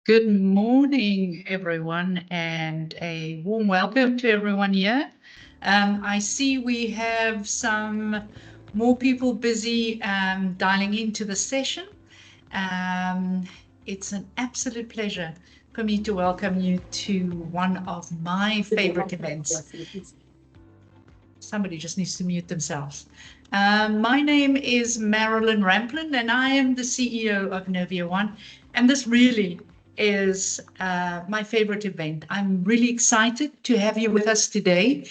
Good morning, everyone, and a warm welcome to everyone here. I see we have some more people busy dialing into the session. Um, it's an absolute pleasure for me to welcome you to one of my favorite events. Somebody just needs to mute themselves. My name is Marilyn Ramplin, and I am the CEO of Novia One. And this really is my favorite event. I'm really excited to have you with us today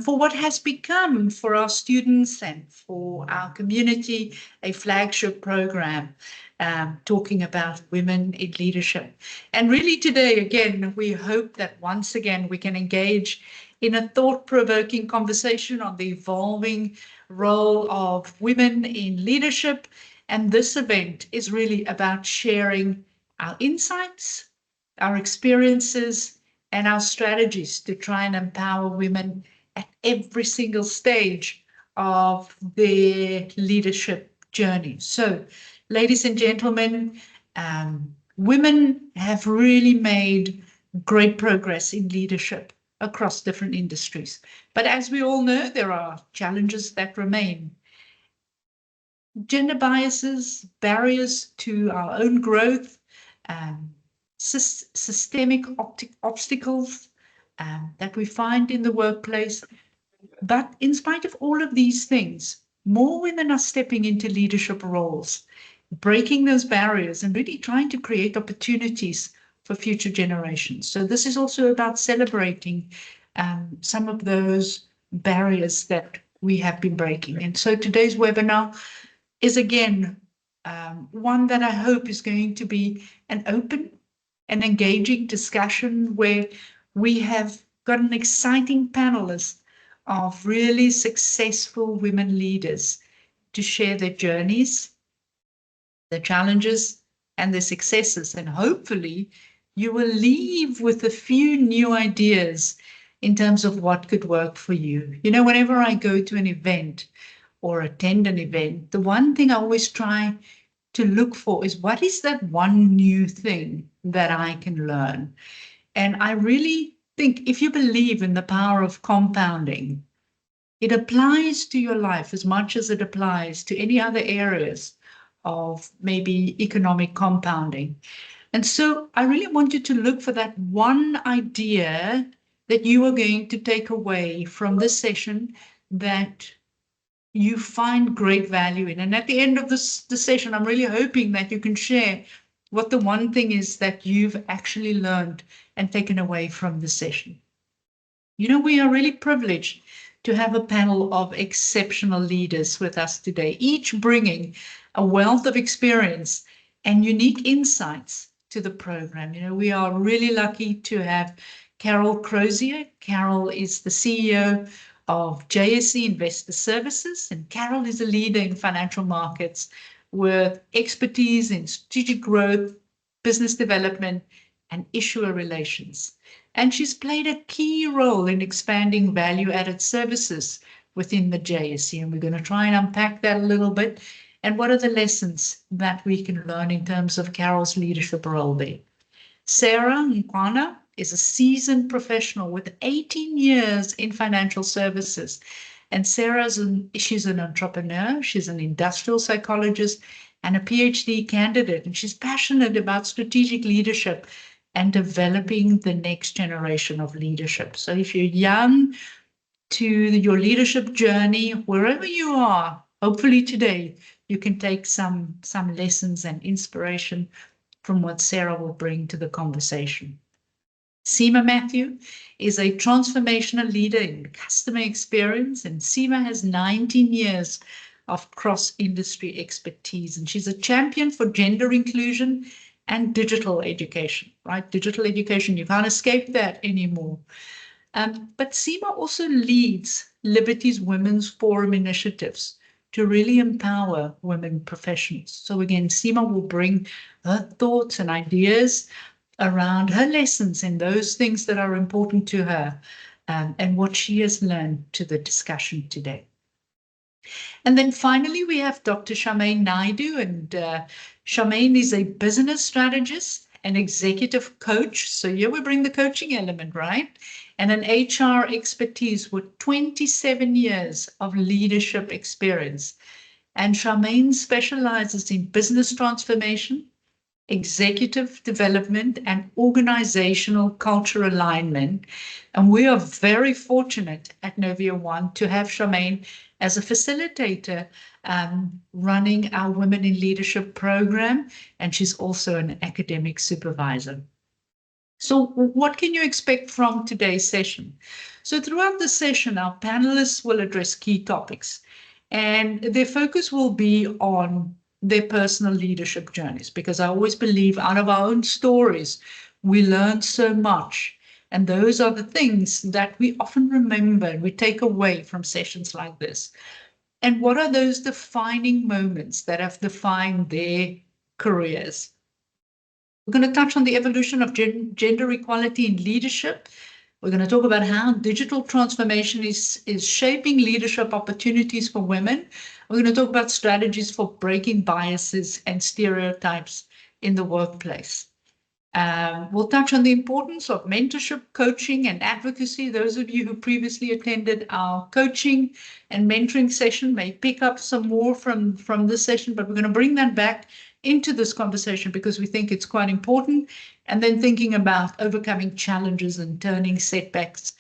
for what has become for our students and for our community a flagship program talking about women in leadership. And really today, again, we hope that once again we can engage in a thought-provoking conversation on the evolving role of women in leadership. And this event is really about sharing our insights, our experiences, and our strategies to try and empower women at every single stage of their leadership journey. So, ladies and gentlemen, women have really made great progress in leadership across different industries. But as we all know, there are challenges that remain. Gender biases, barriers to our own growth, systemic obstacles that we find in the workplace. But in spite of all of these things, more women are stepping into leadership roles, breaking those barriers and really trying to create opportunities for future generations. So this is also about celebrating some of those barriers that we have been breaking. And so today's webinar is again one that I hope is going to be an open and engaging discussion where we have got an exciting panelist of really successful women leaders to share their journeys, their challenges, and their successes. And hopefully you will leave with a few new ideas in terms of what could work for you. You know, whenever I go to an event or attend an event, the one thing I always try to look for is what is that one new thing that I can learn? And I really think if you believe in the power of compounding, it applies to your life as much as it applies to any other areas of maybe economic compounding. And so I really want you to look for that one idea that you are going to take away from this session that you find great value in. And at the end of the session, I'm really hoping that you can share what the one thing is that you've actually learned and taken away from the session. You know, we are really privileged to have a panel of exceptional leaders with us today, each bringing a wealth of experience and unique insights to the program. You know, we are really lucky to have Carol Crozier. Carol is the CEO of JSE Investor Services, and Carol is a leader in financial markets with expertise in strategic growth, business development, and issuer relations. And she's played a key role in expanding value-added services within the JSE, and we're going to try and unpack that a little bit. And what are the lessons that we can learn in terms of Carol's leadership role there? Sarah Nkwana is a seasoned professional with 18 years in financial services. And she's an entrepreneur, she's an industrial psychologist, and a PhD candidate. And she's passionate about strategic leadership and developing the next generation of leadership. So if you're young to your leadership journey, wherever you are, hopefully today you can take some lessons and inspiration from what Sarah will bring to the conversation. Seema Matthew is a transformational leader in customer experience, and Seema has 19 years of cross-industry expertise, and she's a champion for gender inclusion and digital education, right? Digital education, you can't escape that anymore. But Seema also leads Liberty's Women's Forum initiatives to really empower women professionals. So again, Seema will bring her thoughts and ideas around her lessons and those things that are important to her and what she has learned to the discussion today. And then finally, we have Dr. Charmaine Naidu, and Charmaine is a business strategist an executive coach. So here we bring the coaching element, right? And an HR expertise with 27 years of leadership experience. And Charmaine specializes in business transformation, executive development, and organizational culture alignment. And we are very fortunate at Novia One to have Charmaine as a facilitator running our Women in Leadership program. And she's also an academic supervisor. So what can you expect from today's session? So throughout the session, our panelists will address key topics, and their focus will be on their personal leadership journeys, because I always believe out of our own stories, we learn so much. And those are the things that we often remember and we take away from sessions like this. And what are those defining moments that have defined their careers? We're going to touch on the evolution of gender equality in leadership. We're going to talk about how digital transformation is shaping leadership opportunities for women. We're going to talk about strategies for breaking biases and stereotypes in the workplace. We'll touch on the importance of mentorship, coaching, and advocacy. Those of you who previously attended our coaching and mentoring session may pick up some more from this session, but we're going to bring that back into this conversation because we think it's quite important. And then thinking about overcoming challenges and turning setbacks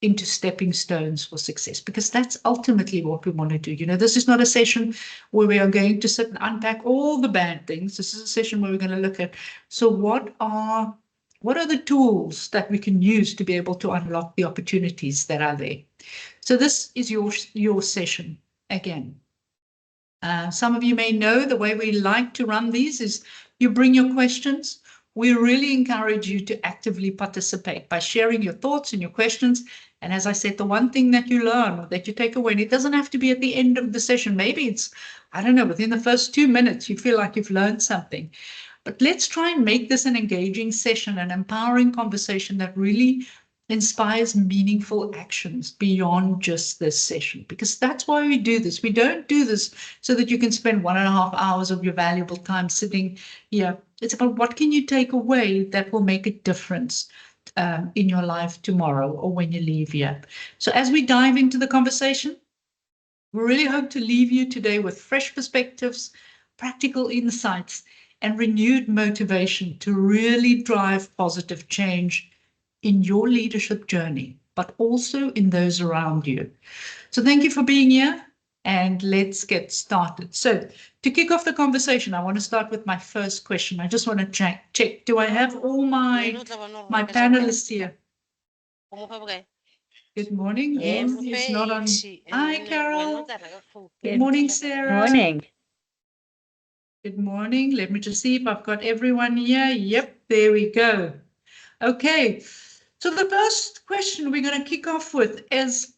into stepping stones for success, because that's ultimately what we want to do. You know, this is not a session where we are going to sit and unpack all the bad things. This is a session where we're going to look at, so what are the tools that we can use to be able to unlock the opportunities that are there? So this is your session again. Some of you may know the way we like to run these is you bring your questions. We really encourage you to actively participate by sharing your thoughts and your questions. And as I said, the one thing that you learn or that you take away, and it doesn't have to be at the end of the session. Maybe it's, I don't know, within the first 2 minutes, you feel like you've learned something. But let's try and make this an engaging session, an empowering conversation that really inspires meaningful actions beyond just this session, because that's why we do this. We don't do this so that you can spend 1.5 hours of your valuable time sitting here. It's about what can you take away that will make a difference in your life tomorrow or when you leave here. So as we dive into the conversation, we really hope to leave you today with fresh perspectives, practical insights, and renewed motivation to really drive positive change in your leadership journey, but also in those around you. So thank you for being here, and let's get started. So to kick off the conversation, I want to start with my first question. I just want to check, do I have all my panelists here? Good morning. It's not on. Hi, Carol. Good morning, Sarah. Morning. Good morning. Let me just see if I've got everyone here. Yep, there we go. Okay. So the first question we're going to kick off with is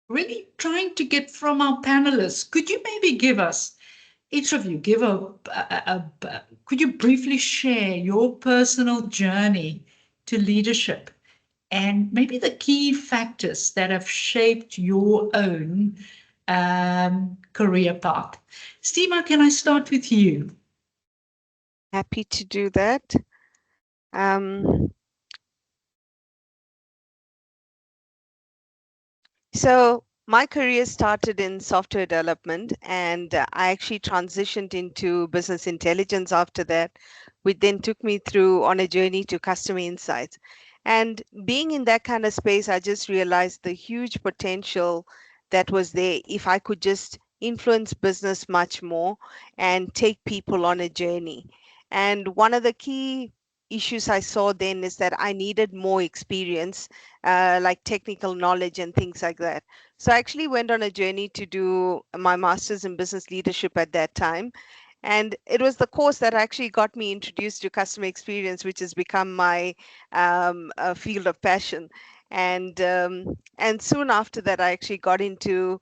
really trying to get from our panelists. Could you maybe give us, each of you, could you briefly share your personal journey to leadership and maybe the key factors that have shaped your own career path? Stima, can I start with you? Happy to do that. So my career started in software development, and I actually transitioned into business intelligence after that, which then took me through on a journey to customer insights. And being in that kind of space, I just realized the huge potential that was there if I could just influence business much more and take people on a journey. And one of the key issues I saw then is that I needed more experience, like technical knowledge and things like that. So I actually went on a journey to do my master's in business leadership at that time. And it was the course that actually got me introduced to customer experience, which has become my field of passion. And soon after that, I actually got into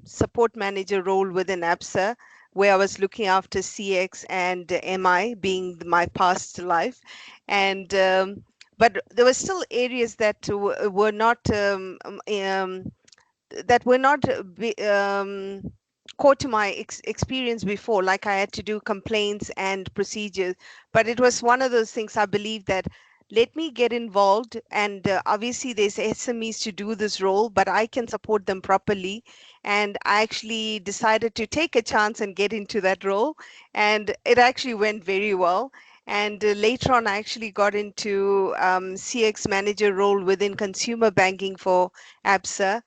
support manager role within ABSA, where I was looking after CX and MI, being my past life. And but there were still areas that were not core to my experience before, like I had to do complaints and procedures. But it was one of those things I believe that let me get involved. And obviously, there's SMEs to do this role, but I can support them properly. And I actually decided to take a chance and get into that role. And it actually went very well. And later on, I actually got into CX manager role within consumer banking for ABSA.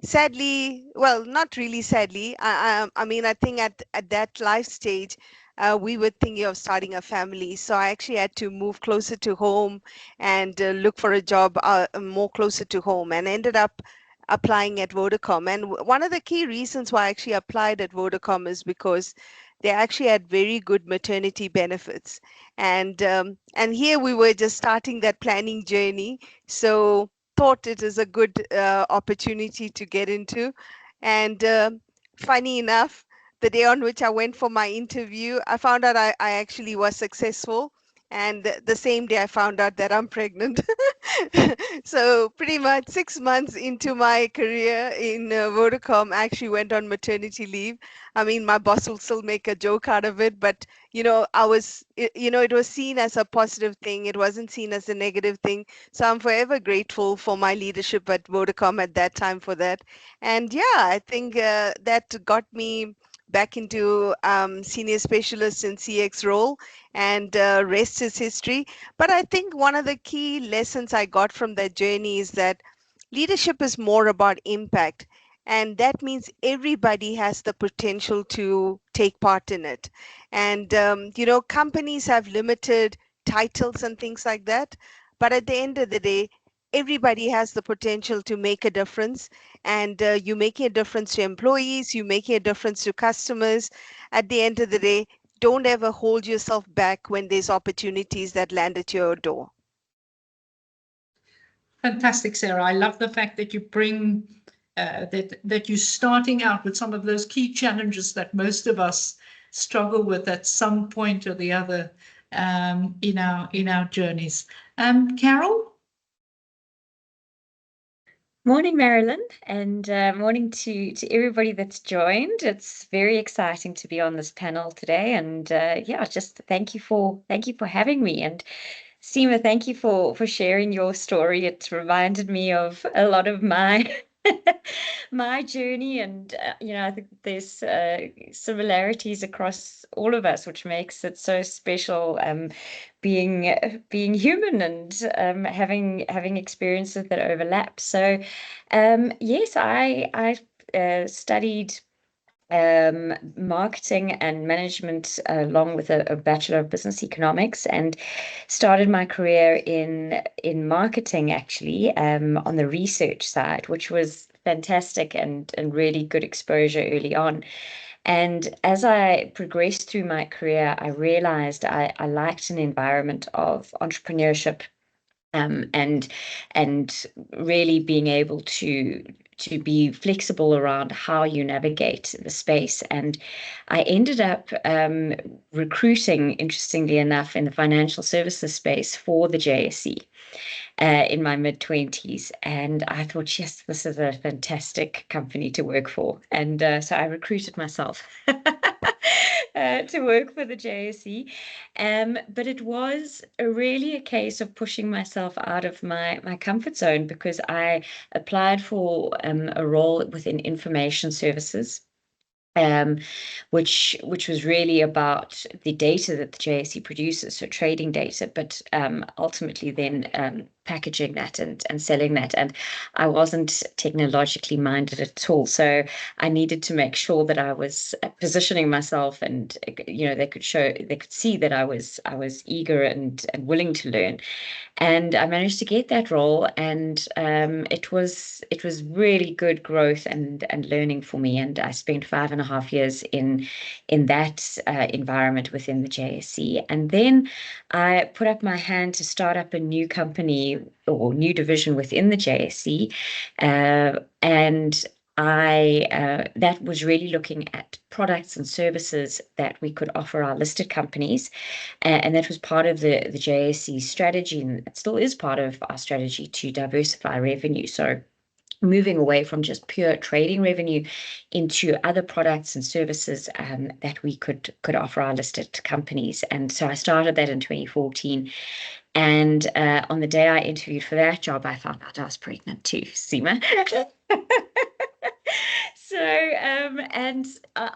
Sadly, well, not really sadly. I mean, I think at that life stage, we were thinking of starting a family. So I actually had to move closer to home and look for a job more closer to home, and ended up applying at Vodacom. And one of the key reasons why I actually applied at Vodacom is because they actually had very good maternity benefits. And here we were just starting that planning journey. So thought it is a good opportunity to get into. And funny enough, the day on which I went for my interview, I found out I actually was successful. And the same day I found out that I'm pregnant. So pretty much 6 months into my career in Vodacom, I actually went on maternity leave. I mean, my boss will still make a joke out of it, but it was seen as a positive thing. It wasn't seen as a negative thing. So I'm forever grateful for my leadership at Vodacom at that time for that. And yeah, I think that got me back into senior specialist in CX role, and rest is history. But I think one of the key lessons I got from that journey is that leadership is more about impact. And that means everybody has the potential to take part in it. And, companies have limited titles and things like that. But at the end of the day, everybody has the potential to make a difference. And you making a difference to employees, you making a difference to customers. At the end of the day, don't ever hold yourself back when there's opportunities that land at your door. Fantastic, Sarah. I love the fact that you bring that you're starting out with some of those key challenges that most of us struggle with at some point or the other in our journeys. Carol? Morning, Marilyn, and morning to everybody that's joined. It's very exciting to be on this panel today, and yeah, just thank you for having me. And Seema, thank you for sharing your story. It reminded me of a lot of my my journey, and I think there's similarities across all of us, which makes it so special. Being human and having experiences that overlap. So, yes, I studied marketing and management along with a Bachelor of Business Economics, and started my career in marketing actually on the research side, which was fantastic and really good exposure early on. And as I progressed through my career, I realized I liked an environment of entrepreneurship, and really being able to be flexible around how you navigate the space. And I ended up recruiting, interestingly enough, in the financial services space for the JSE. In my mid-20s, and I thought, yes, this is a fantastic company to work for. And so I recruited myself to work for the JSE. But it was really a case of pushing myself out of my comfort zone, because I applied for a role within information services, which was really about the data that the JSE produces, so trading data, but ultimately then packaging that and selling that. And I wasn't technologically minded at all, so I needed to make sure that I was positioning myself, and they could see that I was eager and willing to learn. And I managed to get that role, and it was really good growth and learning for me. And I spent 5.5 years in that environment within the JSE. And then I put up my hand to start up a new company or new division within the JSE, and that was really looking at products and services that we could offer our listed companies, and that was part of the JSE strategy, and it still is part of our strategy to diversify revenue. So moving away from just pure trading revenue into other products and services that we could offer our listed companies. And so I started that in 2014. And on the day I interviewed for that job, I found out I was pregnant too, Seema. So, and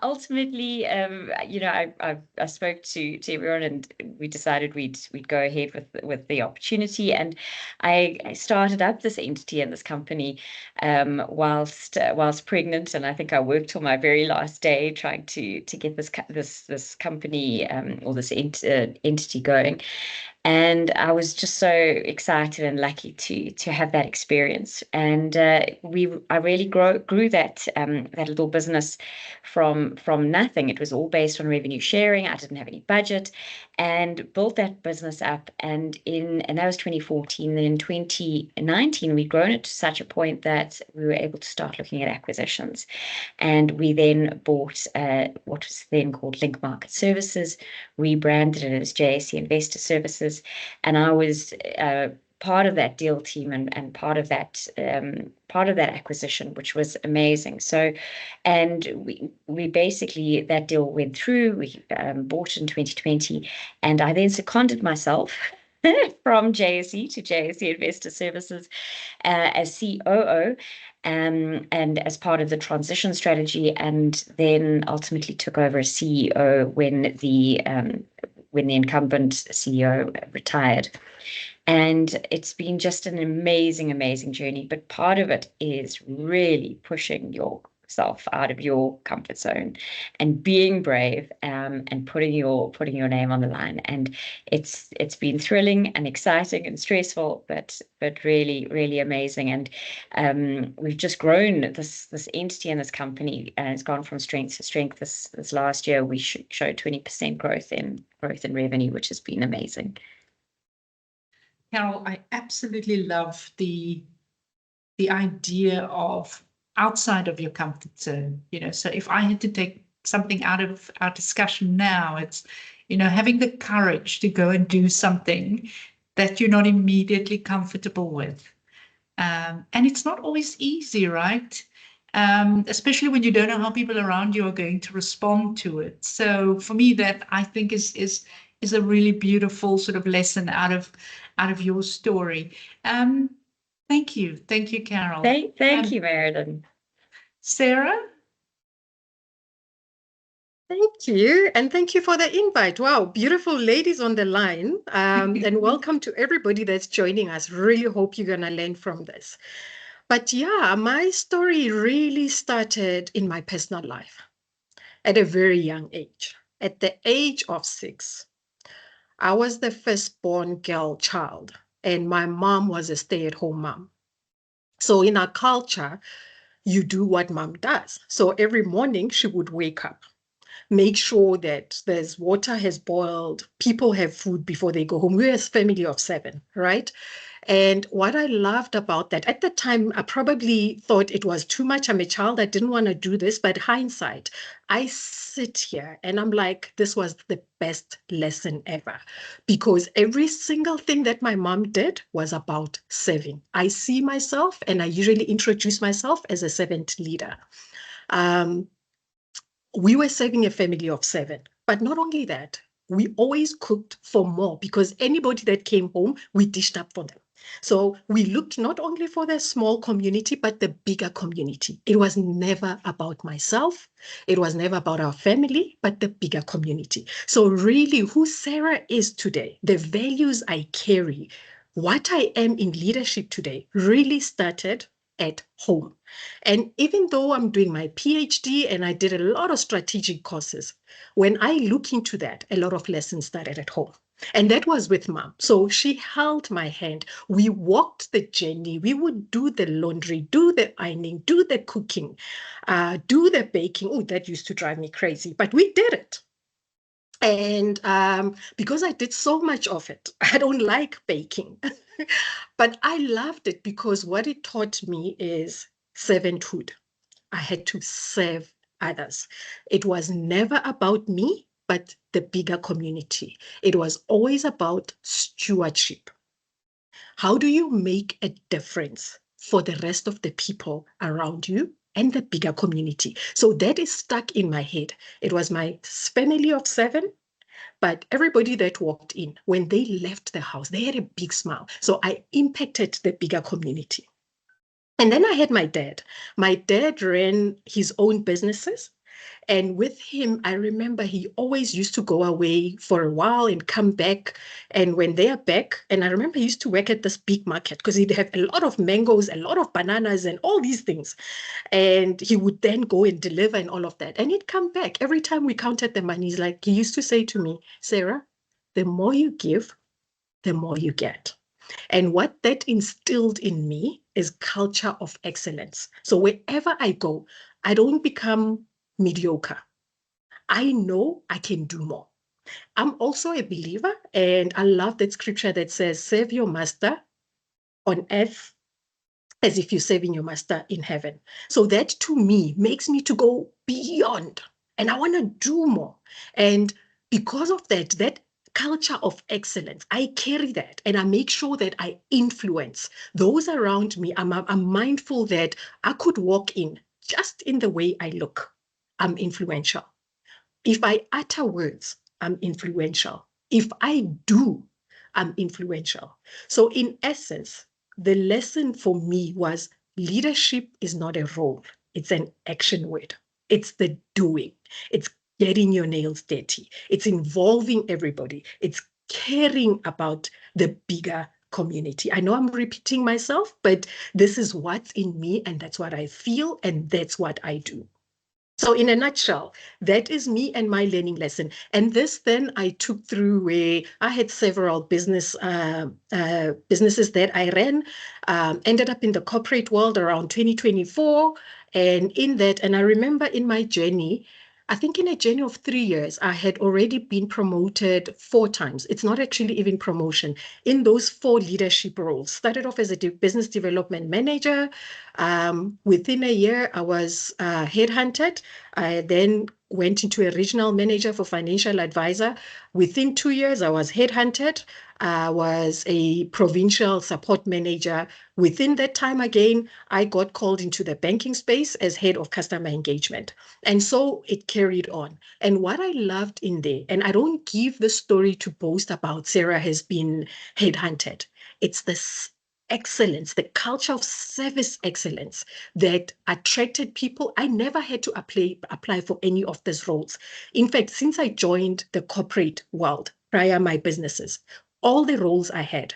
ultimately, I spoke to everyone, and we decided we'd go ahead with the opportunity. And I started up this entity and this company whilst pregnant, and I think I worked till my very last day trying to get this company or this entity going. And I was just so excited and lucky to have that experience. And I really grew that little business from nothing. It was all based on revenue sharing. I didn't have any budget, and built that business up. And that was 2014. Then in 2019, we'd grown it to such a point that we were able to start looking at acquisitions. And we then bought what was then called Link Market Services, rebranded it as JSE Investor Services. And I was part of that deal team and part of that acquisition, which was amazing. So, and we basically, that deal went through. We bought it in 2020, and I then seconded myself from JSE to JSE Investor Services as COO. And as part of the transition strategy, and then ultimately took over as CEO when the incumbent CEO retired. And it's been just an amazing, amazing journey. But part of it is really pushing yourself out of your comfort zone and being brave and putting your name on the line. And it's been thrilling and exciting and stressful, but really, really amazing. And we've just grown this entity and this company, and it's gone from strength to strength. This last year, we showed 20% growth in revenue, which has been amazing. Carol, I absolutely love the idea of outside of your comfort zone. So if I had to take something out of our discussion now, it's, having the courage to go and do something that you're not immediately comfortable with. And it's not always easy, right? Especially when you don't know how people around you are going to respond to it. So for me, that I think is a really beautiful sort of lesson out of your story. Thank you, Carol. Thank you, Meriden. Sarah. Thank you, and thank you for the invite. Wow, beautiful ladies on the line, and welcome to everybody that's joining us. Really hope you're gonna learn from this. But yeah, my story really started in my personal life at a very young age. At the age of 6, I was the firstborn girl child, and my mom was a stay-at-home mom. So in our culture, you do what mom does. So every morning she would wake up, make sure that there's water has boiled, people have food before they go home. We're a family of 7, right? And what I loved about that, at the time, I probably thought it was too much. I'm a child, I didn't want to do this, but hindsight, I sit here and I'm like, this was the best lesson ever, because every single thing that my mom did was about serving. I see myself, and I usually introduce myself as a servant leader. We were serving a family of 7, but not only that, we always cooked for more, because anybody that came home, we dished up for them. So we looked not only for the small community, but the bigger community. It was never about myself. It was never about our family, but the bigger community. So really who Sarah is today, the values I carry, what I am in leadership today really started at home. And even though I'm doing my PhD and I did a lot of strategic courses, when I look into that, a lot of lessons started at home. And that was with mom. So she held my hand. We walked the journey. We would do the laundry, do the ironing, do the cooking, do the baking. Oh, that used to drive me crazy, but we did it. And because I did so much of it, I don't like baking, but I loved it because what it taught me is servanthood. I had to serve others. It was never about me, but the bigger community. It was always about stewardship. How do you make a difference for the rest of the people around you and the bigger community. So that is stuck in my head. It was my family of 7, but everybody that walked in, when they left the house, they had a big smile. So I impacted the bigger community. And then I had my dad. My dad ran his own businesses. And with him, I remember he always used to go away for a while and come back. And when they are back, and I remember he used to work at this big market because he'd have a lot of mangoes, a lot of bananas, and all these things. And he would then go and deliver and all of that. And he'd come back. Every time we counted the money, he used to say to me, Sarah, the more you give, the more you get. And what that instilled in me is culture of excellence. So wherever I go, I don't become mediocre. I know I can do more. I'm also a believer, and I love that scripture that says, serve your master on earth as if you're serving your master in heaven. So that to me makes me to go beyond, and I want to do more. And because of that, that culture of excellence, I carry that, and I make sure that I influence those around me. I'm mindful that I could walk in just in the way I look. I'm influential. If I utter words, I'm influential. If I do, I'm influential. So in essence, the lesson for me was leadership is not a role. It's an action word. It's the doing. It's getting your nails dirty. It's involving everybody. It's caring about the bigger community. I know I'm repeating myself, but this is what's in me, and that's what I feel, and that's what I do. So in a nutshell, that is me and my learning lesson. And this then I took through where I had several businesses that I ran, ended up in the corporate world around 2024. And in that, and I remember in my journey, I think in a journey of 3 years, I had already been promoted 4 times. It's not actually even promotion. In those 4 leadership roles, started off as a business development manager. Within a year, I was headhunted. I then went into a regional manager for financial advisor. Within 2 years, I was headhunted. I was a provincial support manager. Within that time again, I got called into the banking space as head of customer engagement. And so it carried on. And what I loved in there, and I don't give the story to boast about Sarah has been headhunted. It's this excellence, the culture of service excellence that attracted people. I never had to apply for any of these roles. In fact, since I joined the corporate world, prior my businesses, all the roles I had,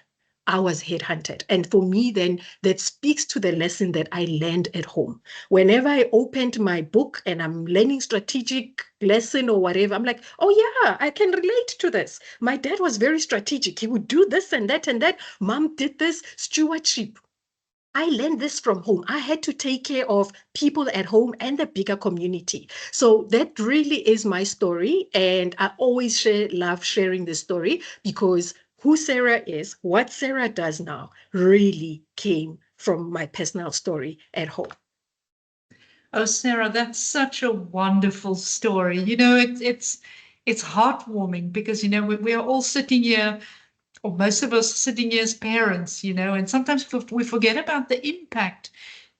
I was headhunted. And for me, then that speaks to the lesson that I learned at home. Whenever I opened my book and I'm learning strategic lesson or whatever, I'm like, oh yeah, I can relate to this. My dad was very strategic. He would do this and that and that. Mom did this, stewardship. I learned this from home. I had to take care of people at home and the bigger community. So that really is my story. And I always love sharing this story because who Sarah is, what Sarah does now, really came from my personal story at home. Oh, Sarah, that's such a wonderful story. You know, it's heartwarming because, you know, we are all sitting here, or most of us sitting here as parents, you know, and sometimes we forget about the impact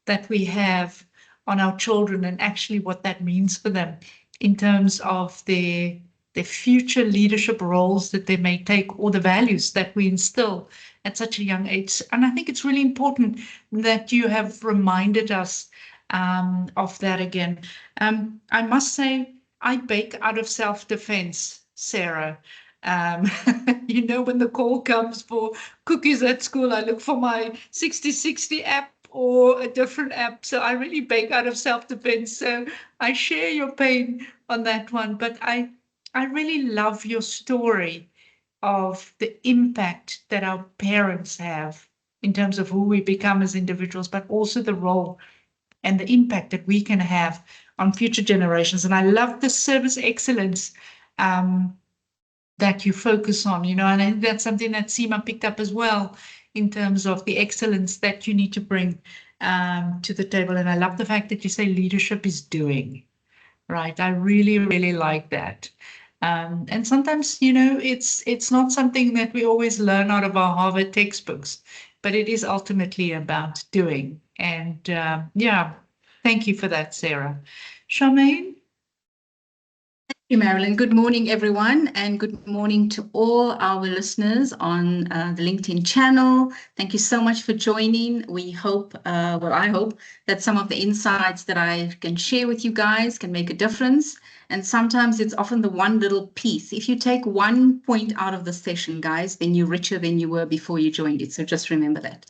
that we have on our children and actually what that means for them in terms of their future leadership roles that they may take or the values that we instill at such a young age. And I think it's really important that you have reminded us of that again. I must say, I bake out of self-defense, Sarah. You know, when the call comes for cookies at school, I look for my 60/60 app or a different app. So I really bake out of self-defense. So I share your pain on that one. But I really love your story of the impact that our parents have in terms of who we become as individuals, but also the role and the impact that we can have on future generations. And I love the service excellence that you focus on, you know, and I think that's something that Seema picked up as well in terms of the excellence that you need to bring to the table. And I love the fact that you say leadership is doing, right? I really, really like that. And sometimes, you know, it's not something that we always learn out of our Harvard textbooks. but it is ultimately about doing. And yeah, thank you for that, Sarah. Charmaine? You, Marilyn. Good morning, everyone, and good morning to all our listeners on the LinkedIn channel. Thank you so much for joining. We hope, well, I hope that some of the insights that I can share with you guys can make a difference. And sometimes it's often the one little piece. If you take 1 point out of the session, guys, then you're richer than you were before you joined it. So just remember that.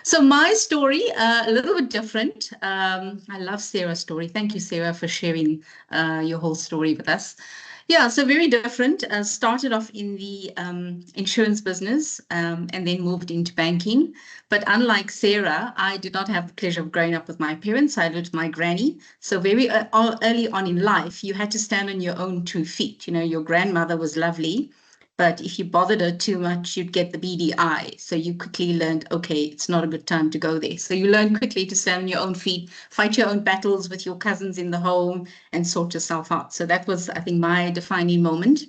So my story, a little bit different. I love Sarah's story. Thank you, Sarah, for sharing your whole story with us. Yeah, so very different. Started off in the insurance business and then moved into banking. But unlike Sarah, I did not have the pleasure of growing up with my parents. I lived with my granny. So very early on in life, you had to stand on your own 2 feet. You know, your grandmother was lovely, but if you bothered her too much, you'd get the beady eye. So you quickly learned, okay, it's not a good time to go there. So you learn quickly to stand on your own feet, fight your own battles with your cousins in the home, and sort yourself out. So that was, I think, my defining moment.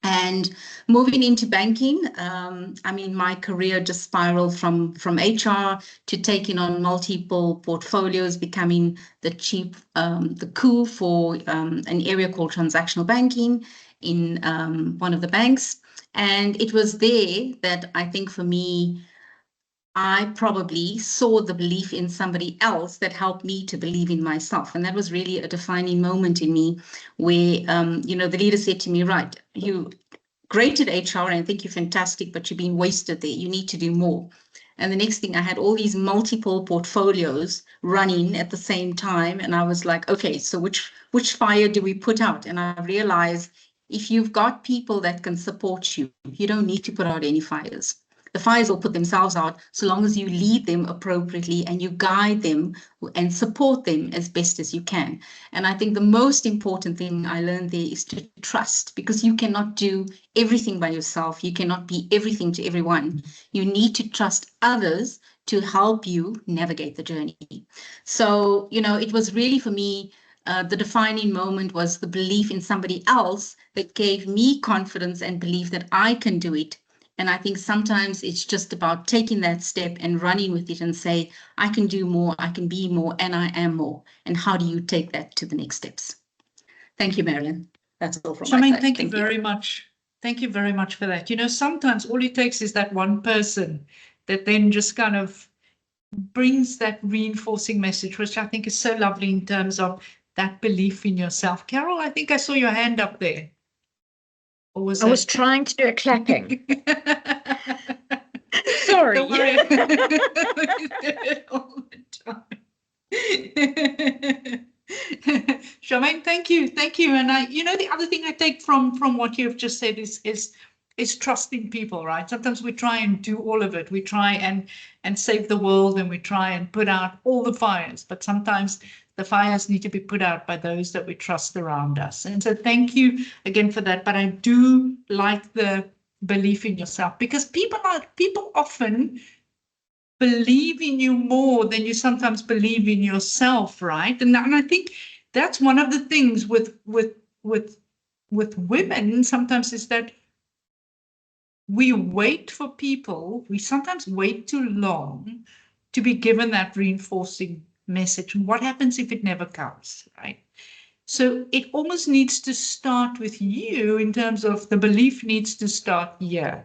And moving into banking, I mean, my career just spiraled from HR to taking on multiple portfolios, becoming the chief, the coup for an area called transactional banking in one of the banks. And it was there that I think for me, I probably saw the belief in somebody else that helped me to believe in myself. And that was really a defining moment in me where, you know, the leader said to me, right, you great at HR and I think you're fantastic, but you're being wasted there. You need to do more. And the next thing I had all these multiple portfolios running at the same time. And I was like, okay, so which fire do we put out? And I realized if you've got people that can support you, you don't need to put out any fires. The fires will put themselves out so long as you lead them appropriately and you guide them and support them as best as you can. And I think the most important thing I learned there is to trust, because you cannot do everything by yourself. You cannot be everything to everyone. You need to trust others to help you navigate the journey. So, you know, it was really for me, the defining moment was the belief in somebody else that gave me confidence and belief that I can do it. And I think sometimes it's just about taking that step and running with it and say, I can do more, I can be more, and I am more. And how do you take that to the next steps? Thank you, Marilyn. That's all from my side. Thank you very much. Thank you very much for that. You know, sometimes all it takes is that one person that then just kind of brings that reinforcing message, which I think is so lovely in terms of that belief in yourself. Carol, I think I saw your hand up there. Or was I was trying to do a clapping. Sorry. Don't worry. We do it all the time. Charmaine, thank you. And you know, the other thing I take from what you've just said is trusting people, right? Sometimes we try and do all of it. We try and save the world, and we try and put out all the fires, but sometimes the fires need to be put out by those that we trust around us. And so thank you again for that. But I do like the belief in yourself, because people often believe in you more than you sometimes believe in yourself, right? And I think that's one of the things with women sometimes, is that we wait for people, we sometimes wait too long to be given that reinforcing message. And what happens if it never comes, right? So it almost needs to start with you, in terms of the belief needs to start here.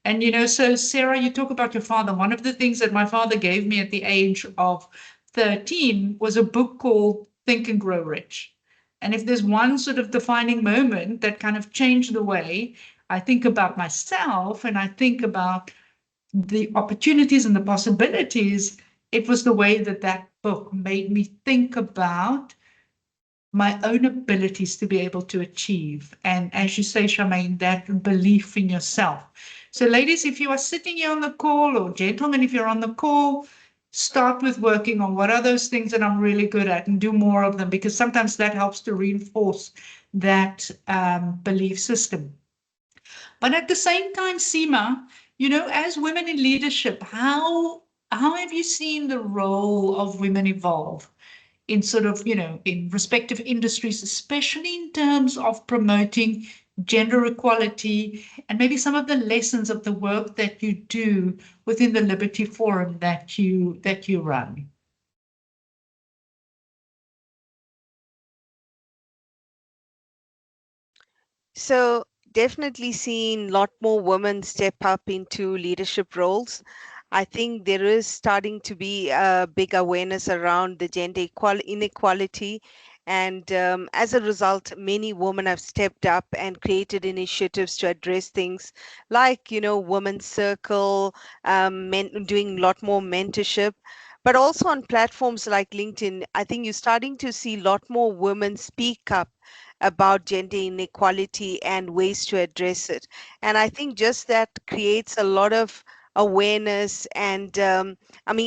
And, you know, so Sarah, you talk about your father. One of the things that my father gave me at the age of 13 was a book called Think and Grow Rich. And if there's one sort of defining moment that kind of changed the way I think about myself and I think about the opportunities and the possibilities, it was the way that book made me think about my own abilities to be able to achieve. And as you say, Charmaine, that belief in yourself. So ladies, if you are sitting here on the call, or gentlemen, if you're on the call, start with working on what are those things that I'm really good at, and do more of them, because sometimes that helps to reinforce that belief system. But at the same time, Seema, you know, as women in leadership, how have you seen the role of women evolve in sort of, you know, in respective industries, especially in terms of promoting gender equality, and maybe some of the lessons of the work that you do within the Liberty Forum that you run. So definitely seeing a lot more women step up into leadership roles. I think there is starting to be a big awareness around the gender inequality. And as a result, many women have stepped up and created initiatives to address things like, Women's Circle, doing a lot more mentorship. But also on platforms like LinkedIn, I think you're starting to see a lot more women speak up about gender inequality and ways to address it. And I think just that creates a lot of awareness and,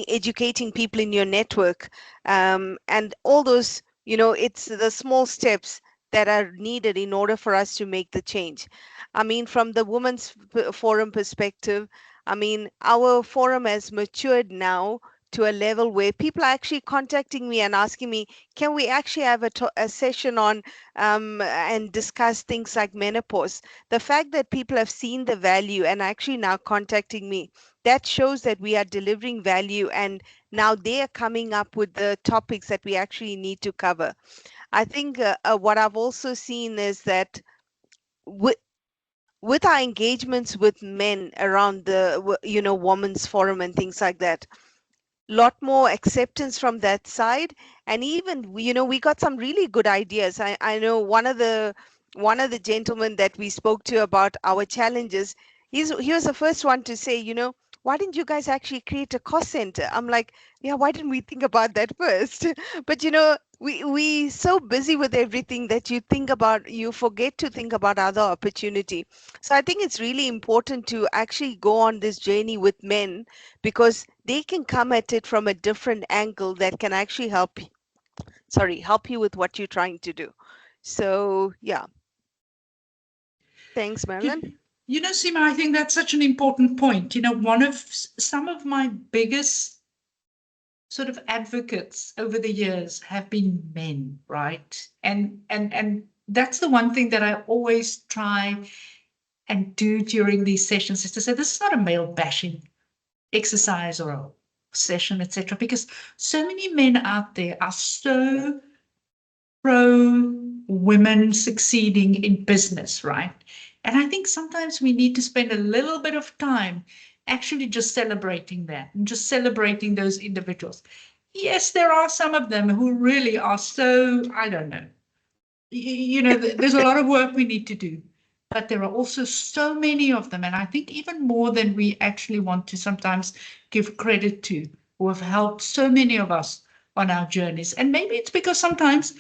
educating people in your network, and all those, it's the small steps that are needed in order for us to make the change. I mean, from the forum perspective, our forum has matured now to a level where people are actually contacting me and asking me, can we actually have a session on and discuss things like menopause? The fact that people have seen the value and actually now contacting me, that shows that we are delivering value, and now they are coming up with the topics that we actually need to cover. I think what I've also seen is that with our engagements with men around the women's forum and things like that, lot more acceptance from that side. And even we got some really good ideas. I know one of the gentlemen that we spoke to about our challenges, he was the first one to say, why didn't you guys actually create a cost center? I'm like, yeah, why didn't we think about that first? But we so busy with everything that you forget to think about other opportunity. So I think it's really important to actually go on this journey with men, because they can come at it from a different angle that can actually help you with what you're trying to do. So yeah, thanks, Marilyn. Seema, I think that's such an important point. One of some of my biggest sort of advocates over the years have been men, right? And that's the one thing that I always try and do during these sessions, is to say this is not a male bashing exercise or a session, etc. Because so many men out there are so pro women succeeding in business, right? And I think sometimes we need to spend a little bit of time actually just celebrating that and just celebrating those individuals. Yes, there are some of them who really are so, I don't know, there's a lot of work we need to do, but there are also so many of them. And I think even more than we actually want to sometimes give credit to, who have helped so many of us on our journeys. And maybe it's because sometimes,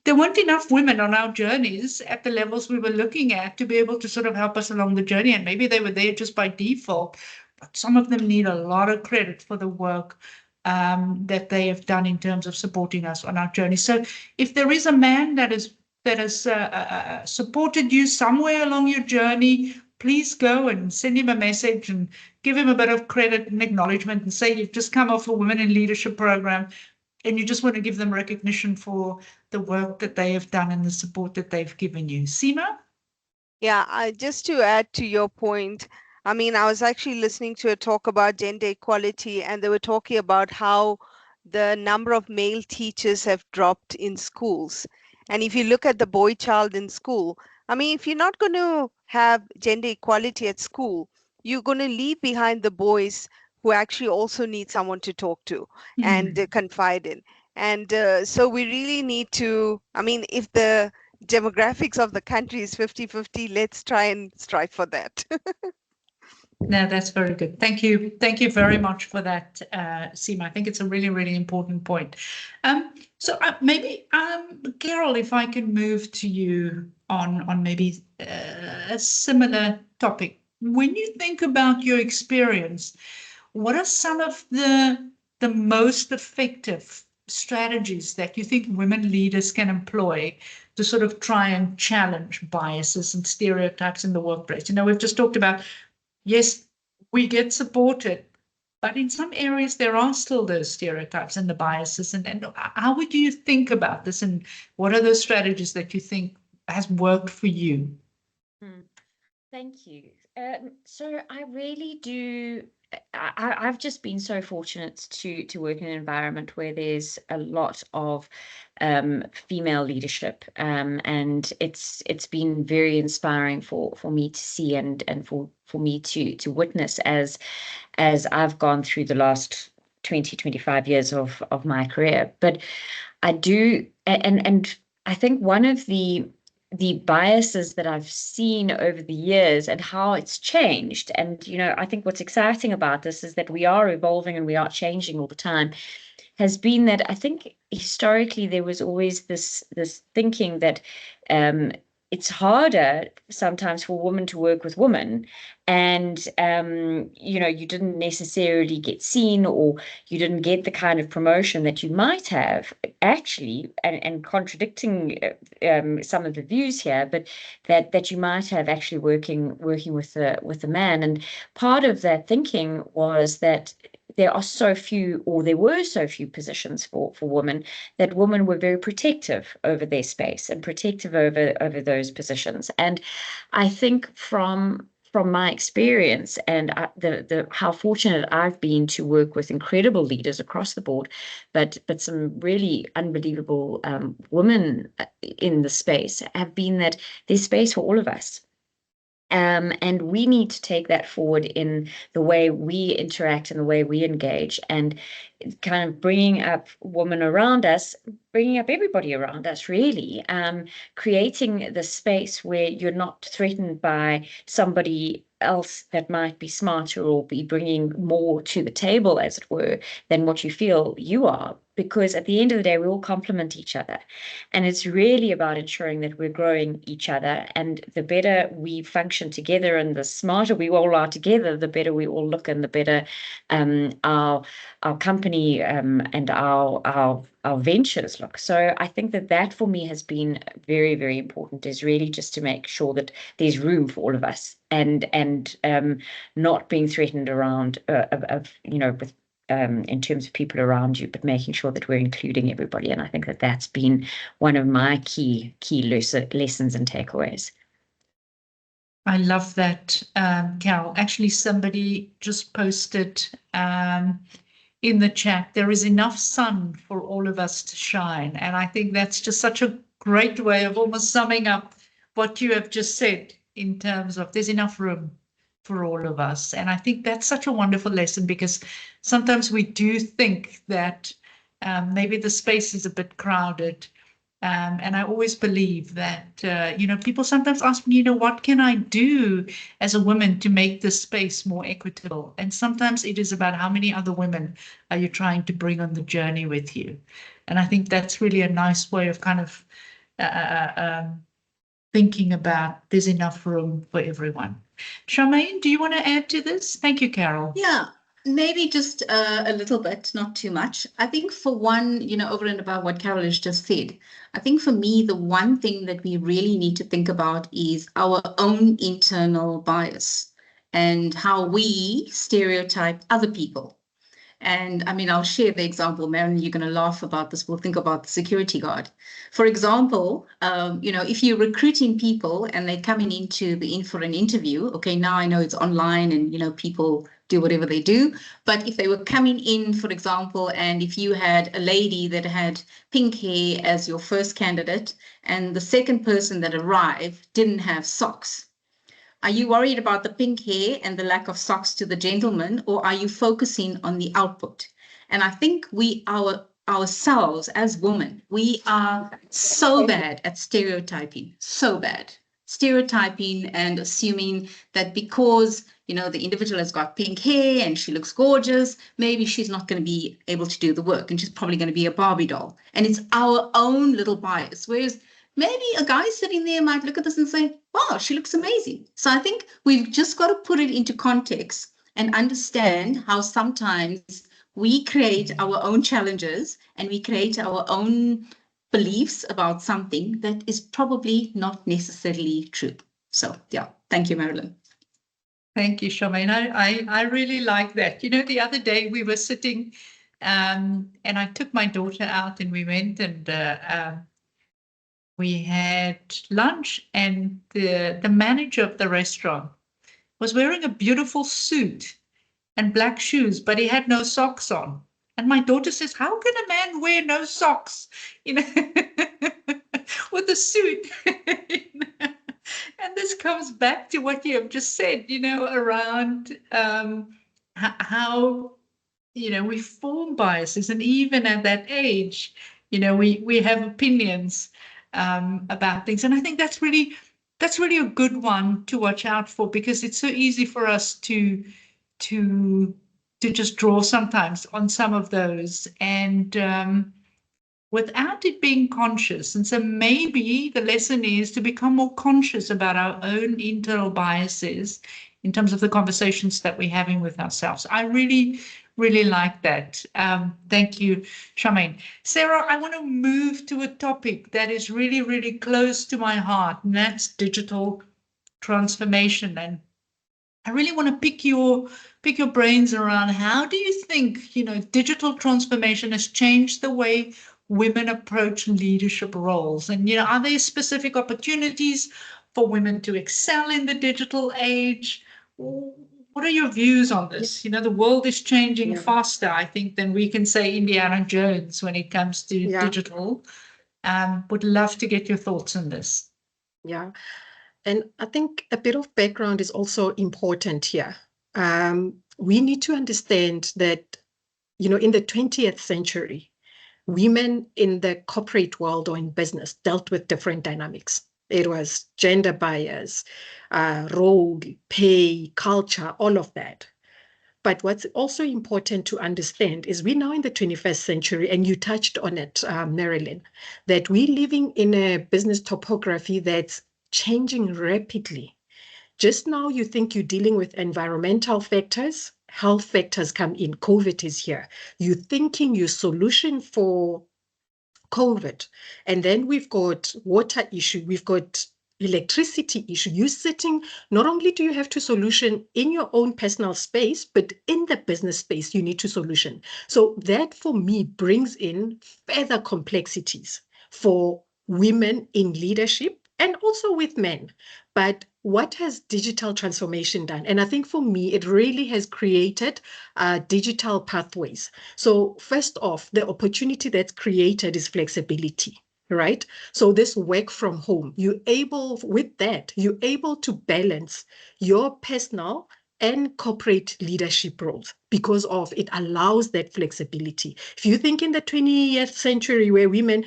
there weren't enough women on our journeys at the levels we were looking at to be able to sort of help us along the journey. And maybe they were there just by default, but some of them need a lot of credit for the work that they have done in terms of supporting us on our journey. So if there is a man that has supported you somewhere along your journey, please go and send him a message and give him a bit of credit and acknowledgement and say you've just come off a Women in Leadership program and you just want to give them recognition for the work that they have done and the support that they've given you. Seema? Yeah, just to add to your point, I was actually listening to a talk about gender equality, and they were talking about how the number of male teachers have dropped in schools. And if you look at the boy child in school, if you're not going to have gender equality at school, you're going to leave behind the boys who actually also need someone to talk to and confide in. And so we really need to, if the demographics of the country is 50-50, let's try and strive for that. No, that's very good. Thank you. Thank you very much for that, Seema. I think it's a really, really important point. So maybe, Carol, if I can move to you on maybe a similar topic. When you think about your experience, what are some of the most effective strategies that you think women leaders can employ to sort of try and challenge biases and stereotypes in the workplace? We've just talked about, yes, we get supported, but in some areas there are still those stereotypes and the biases. And how would you think about this? And what are those strategies that you think has worked for you? Thank you. So I really do. I've just been so fortunate to work in an environment where there's a lot of female leadership, and it's been very inspiring for me to see and for me to witness as I've gone through the last 25 years of my career. But I do, and I think one of the biases that I've seen over the years and how it's changed. And, I think what's exciting about this is that we are evolving and we are changing all the time, has been that I think historically there was always this thinking that it's harder sometimes for women to work with women, and you didn't necessarily get seen, or you didn't get the kind of promotion that you might have actually, and contradicting some of the views here, but that you might have actually working with a man. And part of that thinking was that there were so few positions for women, that women were very protective over their space and protective over those positions. And I think from my experience and the how fortunate I've been to work with incredible leaders across the board, but some really unbelievable women in the space, have been that there's space for all of us. And we need to take that forward in the way we interact and the way we engage, and kind of bringing up women around us, bringing up everybody around us, really, creating the space where you're not threatened by somebody else that might be smarter or be bringing more to the table, as it were, than what you feel you are. Because at the end of the day, we all complement each other. And it's really about ensuring that we're growing each other. And the better we function together and the smarter we all are together, the better we all look, and the better our company and our ventures look. So I think that for me has been very, very important, is really just to make sure that there's room for all of us, and not being threatened around with in terms of people around you, but making sure that we're including everybody. And I think that's been one of my key lessons and takeaways. I love that, Carol. Actually, somebody just posted in the chat, there is enough sun for all of us to shine. And I think that's just such a great way of almost summing up what you have just said, in terms of there's enough room for all of us. And I think that's such a wonderful lesson, because sometimes we do think that maybe the space is a bit crowded. And I always believe that, people sometimes ask me, what can I do as a woman to make this space more equitable? And sometimes it is about how many other women are you trying to bring on the journey with you? And I think that's really a nice way of kind of thinking about there's enough room for everyone. Charmaine, do you want to add to this? Thank you, Carol. Yeah, maybe just a little bit, not too much. I think for one, over and above what Carol has just said, I think for me, the one thing that we really need to think about is our own internal bias and how we stereotype other people. And I mean, I'll share the example. Marilyn, you're going to laugh about this. We'll think about the security guard. For example, if you're recruiting people and they're coming in for an interview, okay, now I know it's online and, people do whatever they do. But if they were coming in, for example, and if you had a lady that had pink hair as your first candidate, and the second person that arrived didn't have socks, are you worried about the pink hair and the lack of socks to the gentleman, or are you focusing on the output? And I think ourselves as women, we are so bad at stereotyping, so bad. Stereotyping and assuming that because, the individual has got pink hair and she looks gorgeous, maybe she's not going to be able to do the work and she's probably going to be a Barbie doll. And it's our own little bias. Whereas maybe a guy sitting there might look at this and say, wow, she looks amazing. So I think we've just got to put it into context and understand how sometimes we create our own challenges and we create our own beliefs about something that is probably not necessarily true. So yeah, thank you, Marilyn. Thank you, Charmaine. I really like that. The other day we were sitting and I took my daughter out and we went and We had lunch, and the manager of the restaurant was wearing a beautiful suit and black shoes, but he had no socks on. And my daughter says, "How can a man wear no socks, you know, with a suit?" And this comes back to what you have just said, around how, we form biases. And even at that age, we have opinions about things. And I think that's really a good one to watch out for, because it's so easy for us to just draw sometimes on some of those, and without it being conscious. And so maybe the lesson is to become more conscious about our own internal biases in terms of the conversations that we're having with ourselves. I really, really like that. Thank you, Charmaine. Sarah, I want to move to a topic that is really, really close to my heart, and that's digital transformation. And I really want to pick your brains around, how do you think, digital transformation has changed the way women approach leadership roles? And, are there specific opportunities for women to excel in the digital age? What are your views on this? The world is changing faster, I think, than we can say Indiana Jones when it comes to digital. Would love to get your thoughts on this. Yeah. And I think a bit of background is also important here. We need to understand that, in the 20th century, women in the corporate world or in business dealt with different dynamics. It was gender bias, role, pay, culture, all of that. But what's also important to understand is we're now in the 21st century, and you touched on it, Marilyn, that we're living in a business topography that's changing rapidly. Just now, you think you're dealing with environmental factors, health factors come in, COVID is here. You're thinking your solution for COVID, and then we've got water issue, we've got electricity issue. You're sitting, not only do you have to solution in your own personal space, but in the business space, you need to solution. So that for me brings in further complexities for women in leadership and also with men. But what has digital transformation done? And I think for me, it really has created digital pathways. So first off, the opportunity that's created is flexibility, right? So this work from home, you're able to balance your personal and corporate leadership roles because of it allows that flexibility. If you think in the 20th century where women,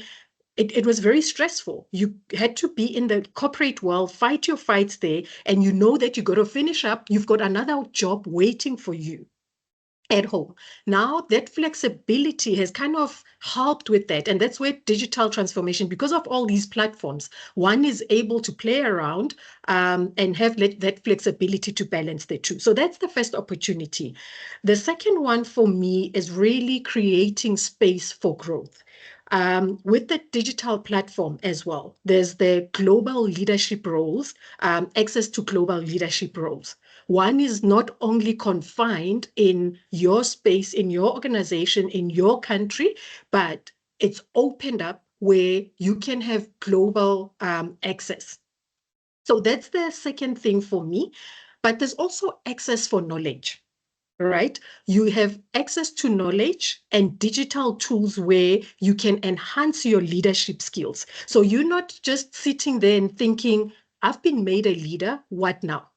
it was very stressful. You had to be in the corporate world, fight your fights there, and you know that you got to finish up. You've got another job waiting for you at home. Now that flexibility has kind of helped with that. And that's where digital transformation, because of all these platforms, one is able to play around and have that flexibility to balance the two. So that's the first opportunity. The second one for me is really creating space for growth. With the digital platform as well, there's the global leadership roles, access to global leadership roles. One is not only confined in your space, in your organization, in your country, but it's opened up where you can have global access. So that's the second thing for me. But there's also access for knowledge. Right? You have access to knowledge and digital tools where you can enhance your leadership skills. So you're not just sitting there and thinking, I've been made a leader, what now?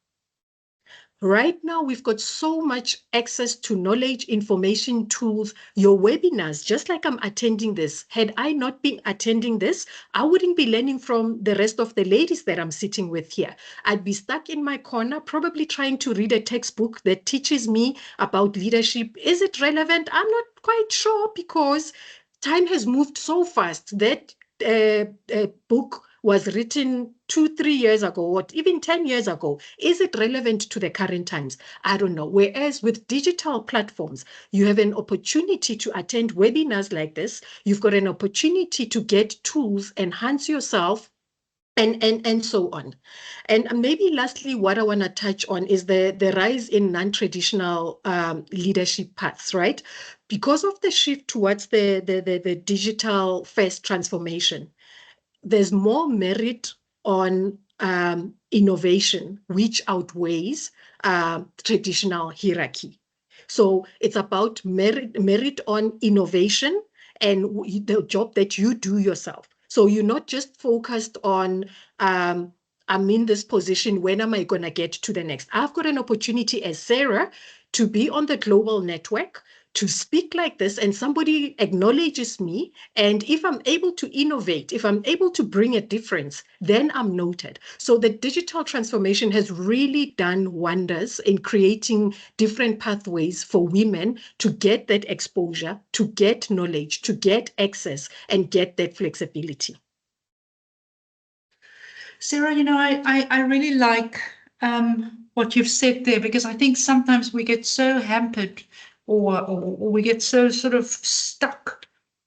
Right now, we've got so much access to knowledge, information, tools, your webinars, just like I'm attending this. Had I not been attending this, I wouldn't be learning from the rest of the ladies that I'm sitting with here. I'd be stuck in my corner, probably trying to read a textbook that teaches me about leadership. Is it relevant? I'm not quite sure, because time has moved so fast. That book was written 2-3 years ago, or even 10 years ago. Is it relevant to the current times? I don't know. Whereas with digital platforms, you have an opportunity to attend webinars like this. You've got an opportunity to get tools, enhance yourself, and so on. And maybe lastly, what I want to touch on is the rise in non-traditional leadership paths, right? Because of the shift towards the digital first transformation, there's more merit on innovation, which outweighs traditional hierarchy. So it's about merit on innovation and the job that you do yourself. So you're not just focused on, I'm in this position, when am I going to get to the next? I've got an opportunity as Sarah to be on the global network, to speak like this, and somebody acknowledges me. And if I'm able to innovate, if I'm able to bring a difference, then I'm noted. So the digital transformation has really done wonders in creating different pathways for women to get that exposure, to get knowledge, to get access, and get that flexibility. Sarah, I really like what you've said there, because I think sometimes we get so hampered or we get so sort of stuck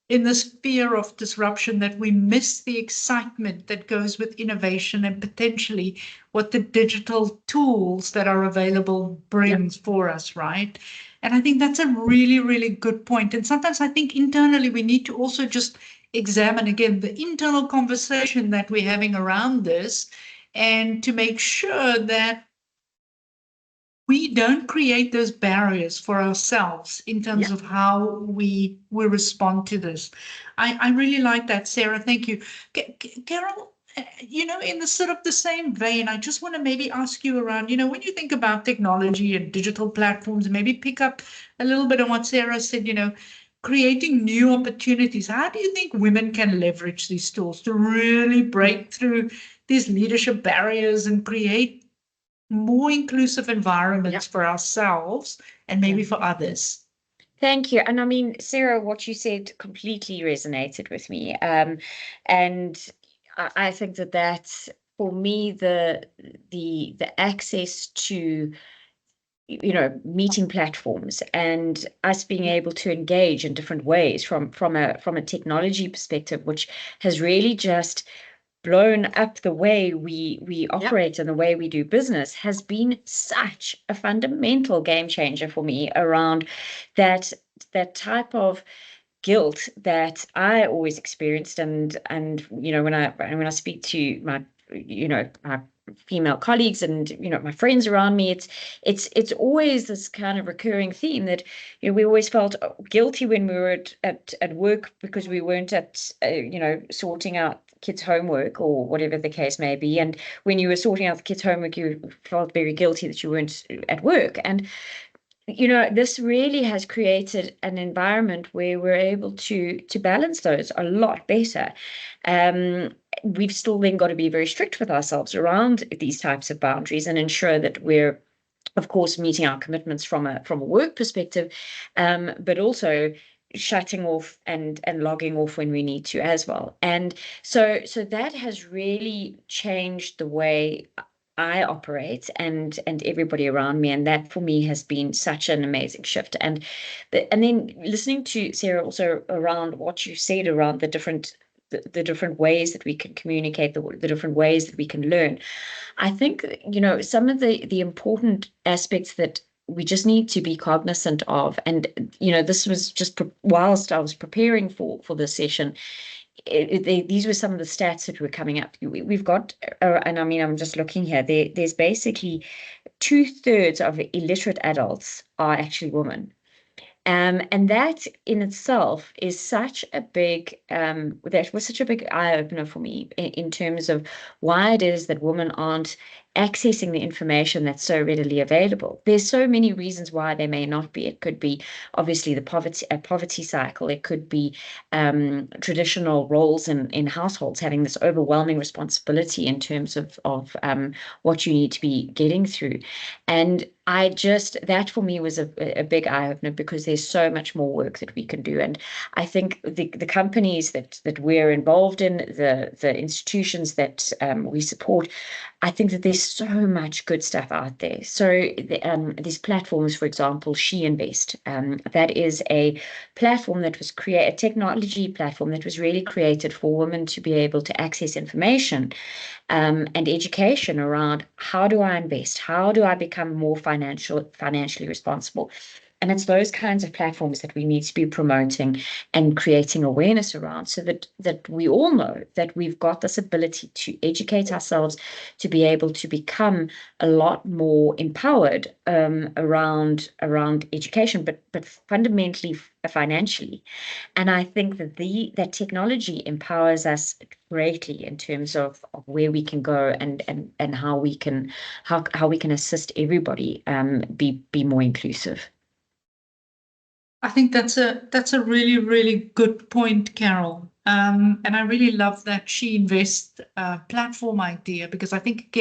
in this fear of disruption that we miss the excitement that goes with innovation and potentially what the digital tools that are available brings for us, right? And I think that's a really, really good point. And sometimes I think internally we need to also just examine again the internal conversation that we're having around this, and to make sure that we don't create those barriers for ourselves in terms of how we respond to this. I really like that, Sarah. Thank you. Carol, in the sort of the same vein, I just want to maybe ask you around, when you think about technology and digital platforms, maybe pick up a little bit on what Sarah said, creating new opportunities. How do you think women can leverage these tools to really break through these leadership barriers and create more inclusive environments for ourselves and maybe for others? Thank you. And I mean, Sarah, what you said completely resonated with me. And I think that that's, for me, the access to meeting platforms and us being able to engage in different ways from a technology perspective, which has really just blown up the way we operate and the way we do business, has been such a fundamental game changer for me around that type of guilt that I always experienced. And when I speak to my my female colleagues and my friends around me, it's always this kind of recurring theme that we always felt guilty when we were at work because we weren't at sorting out kids' homework or whatever the case may be. And when you were sorting out the kids' homework, you felt very guilty that you weren't at work. And this really has created an environment where we're able to balance those a lot better. We've still then got to be very strict with ourselves around these types of boundaries and ensure that we're, of course, meeting our commitments from a work perspective, but also shutting off and logging off when we need to as well. And so that has really changed the way I operate and everybody around me, and that for me has been such an amazing shift. And then listening to Sarah also around what you said around the different ways that we can communicate, the different ways that we can learn. I think some of the important aspects that we just need to be cognizant of, and this was just whilst I was preparing for this session. These were some of the stats that were coming up. We've got, and I mean, I'm just looking here. There's basically 2/3 of illiterate adults are actually women. And that in itself is such a big, that was such a big eye opener for me in terms of why it is that women aren't accessing the information that's so readily available. There's so many reasons why they may not be. It could be obviously the poverty cycle. It could be traditional roles in households having this overwhelming responsibility in terms of what you need to be getting through. And that for me was a big eye opener, because there's so much more work that we can do. And I think the companies that we're involved in, the institutions that we support, I think that there's so much good stuff out there. So these platforms, for example, She Invest, that is a platform that was a technology platform that was really created for women to be able to access information and education around how do I invest? How do I become more financially responsible? And it's those kinds of platforms that we need to be promoting and creating awareness around, so that we all know that we've got this ability to educate ourselves, to be able to become a lot more empowered around education, but fundamentally financially. And I think that that technology empowers us greatly in terms of where we can go and how we can assist everybody be more inclusive. I think that's a really, really good point, Carol. And I really love that She Invest platform idea, because I think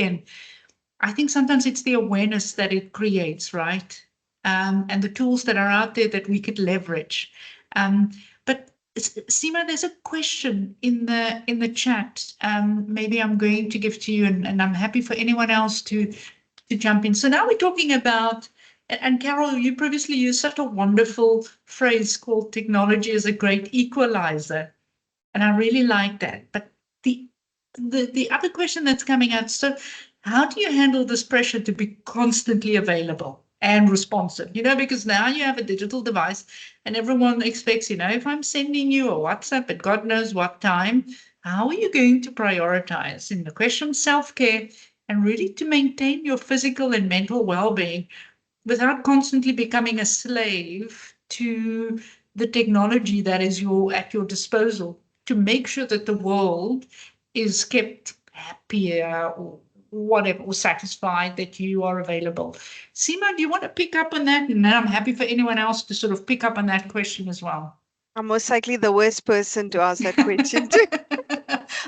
sometimes it's the awareness that it creates, right? And the tools that are out there that we could leverage. But Seema, there's a question in the chat. Maybe I'm going to give to you, and I'm happy for anyone else to jump in. So now we're talking about, and Carol, you previously used such a wonderful phrase called technology is a great equalizer. And I really like that. But the other question that's coming out, so how do you handle this pressure to be constantly available and responsive? Because now you have a digital device and everyone expects, if I'm sending you a WhatsApp at God knows what time, how are you going to prioritize in the question of self-care and really to maintain your physical and mental well-being without constantly becoming a slave to the technology that is at your disposal, to make sure that the world is kept happier or whatever, or satisfied that you are available. Seema, do you want to pick up on that? And then I'm happy for anyone else to sort of pick up on that question as well. I'm most likely the worst person to ask that question to.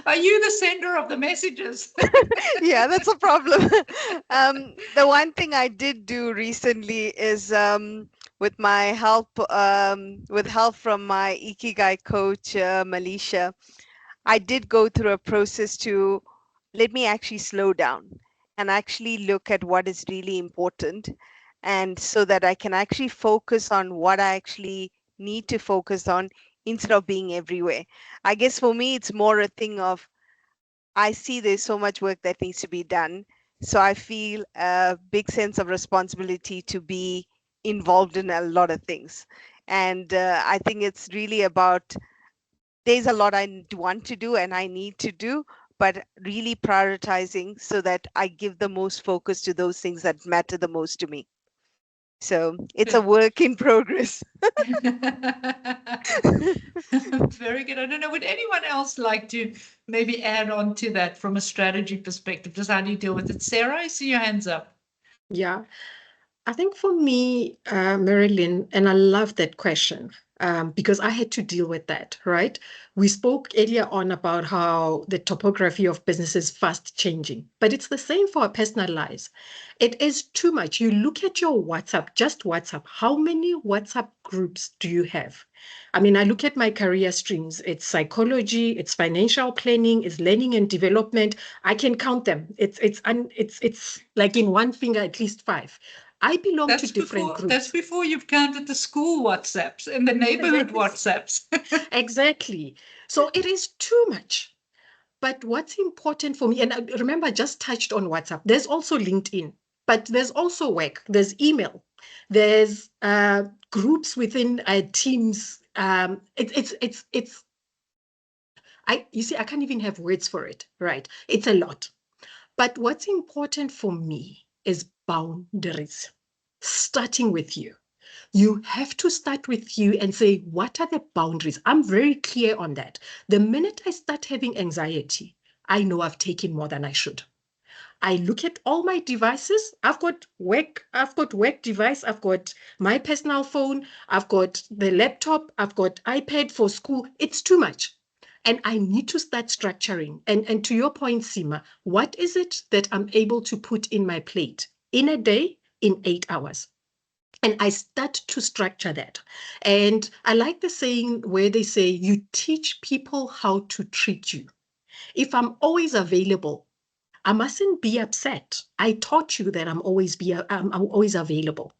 Are you the sender of the messages? Yeah, that's a problem. The one thing I did do recently is with my help, with help from my Ikigai coach, Malisha, I did go through a process to let me actually slow down and actually look at what is really important, and so that I can actually focus on what I actually need to focus on instead of being everywhere. I guess for me, it's more a thing of I see there's so much work that needs to be done. So I feel a big sense of responsibility to be involved in a lot of things. And I think it's really about there's a lot I want to do and I need to do, but really prioritizing so that I give the most focus to those things that matter the most to me. So it's a work in progress. Very good. I don't know, would anyone else like to maybe add on to that from a strategy perspective? Just how do you deal with it? Sarah, I see your hands up. Yeah, I think for me, Marilyn, and I love that question because I had to deal with that, right? We spoke earlier on about how the topography of business is fast changing, but it's the same for our personal lives. It is too much. You look at your WhatsApp, just WhatsApp. How many WhatsApp groups do you have? I mean, I look at my career streams. It's psychology, it's financial planning, it's learning and development. I can count them. It's like in one finger, at least 5. I belong to different groups. That's before you've counted the school WhatsApps and the neighborhood WhatsApps. Exactly. So it is too much. But what's important for me, and remember, I just touched on WhatsApp. There's also LinkedIn, but there's also work. There's email. There's groups within teams. You see, I can't even have words for it, right? It's a lot. But what's important for me is boundaries, starting with you. You have to start with you and say, what are the boundaries? I'm very clear on that. The minute I start having anxiety, I know I've taken more than I should. I look at all my devices. I've got work device, I've got my personal phone, I've got the laptop, I've got iPad for school. It's too much. And I need to start structuring. And to your point, Seema, what is it that I'm able to put in my plate in a day, in 8 hours? And I start to structure that. And I like the saying where they say, you teach people how to treat you. If I'm always available, I mustn't be upset. I taught you that I'm always available.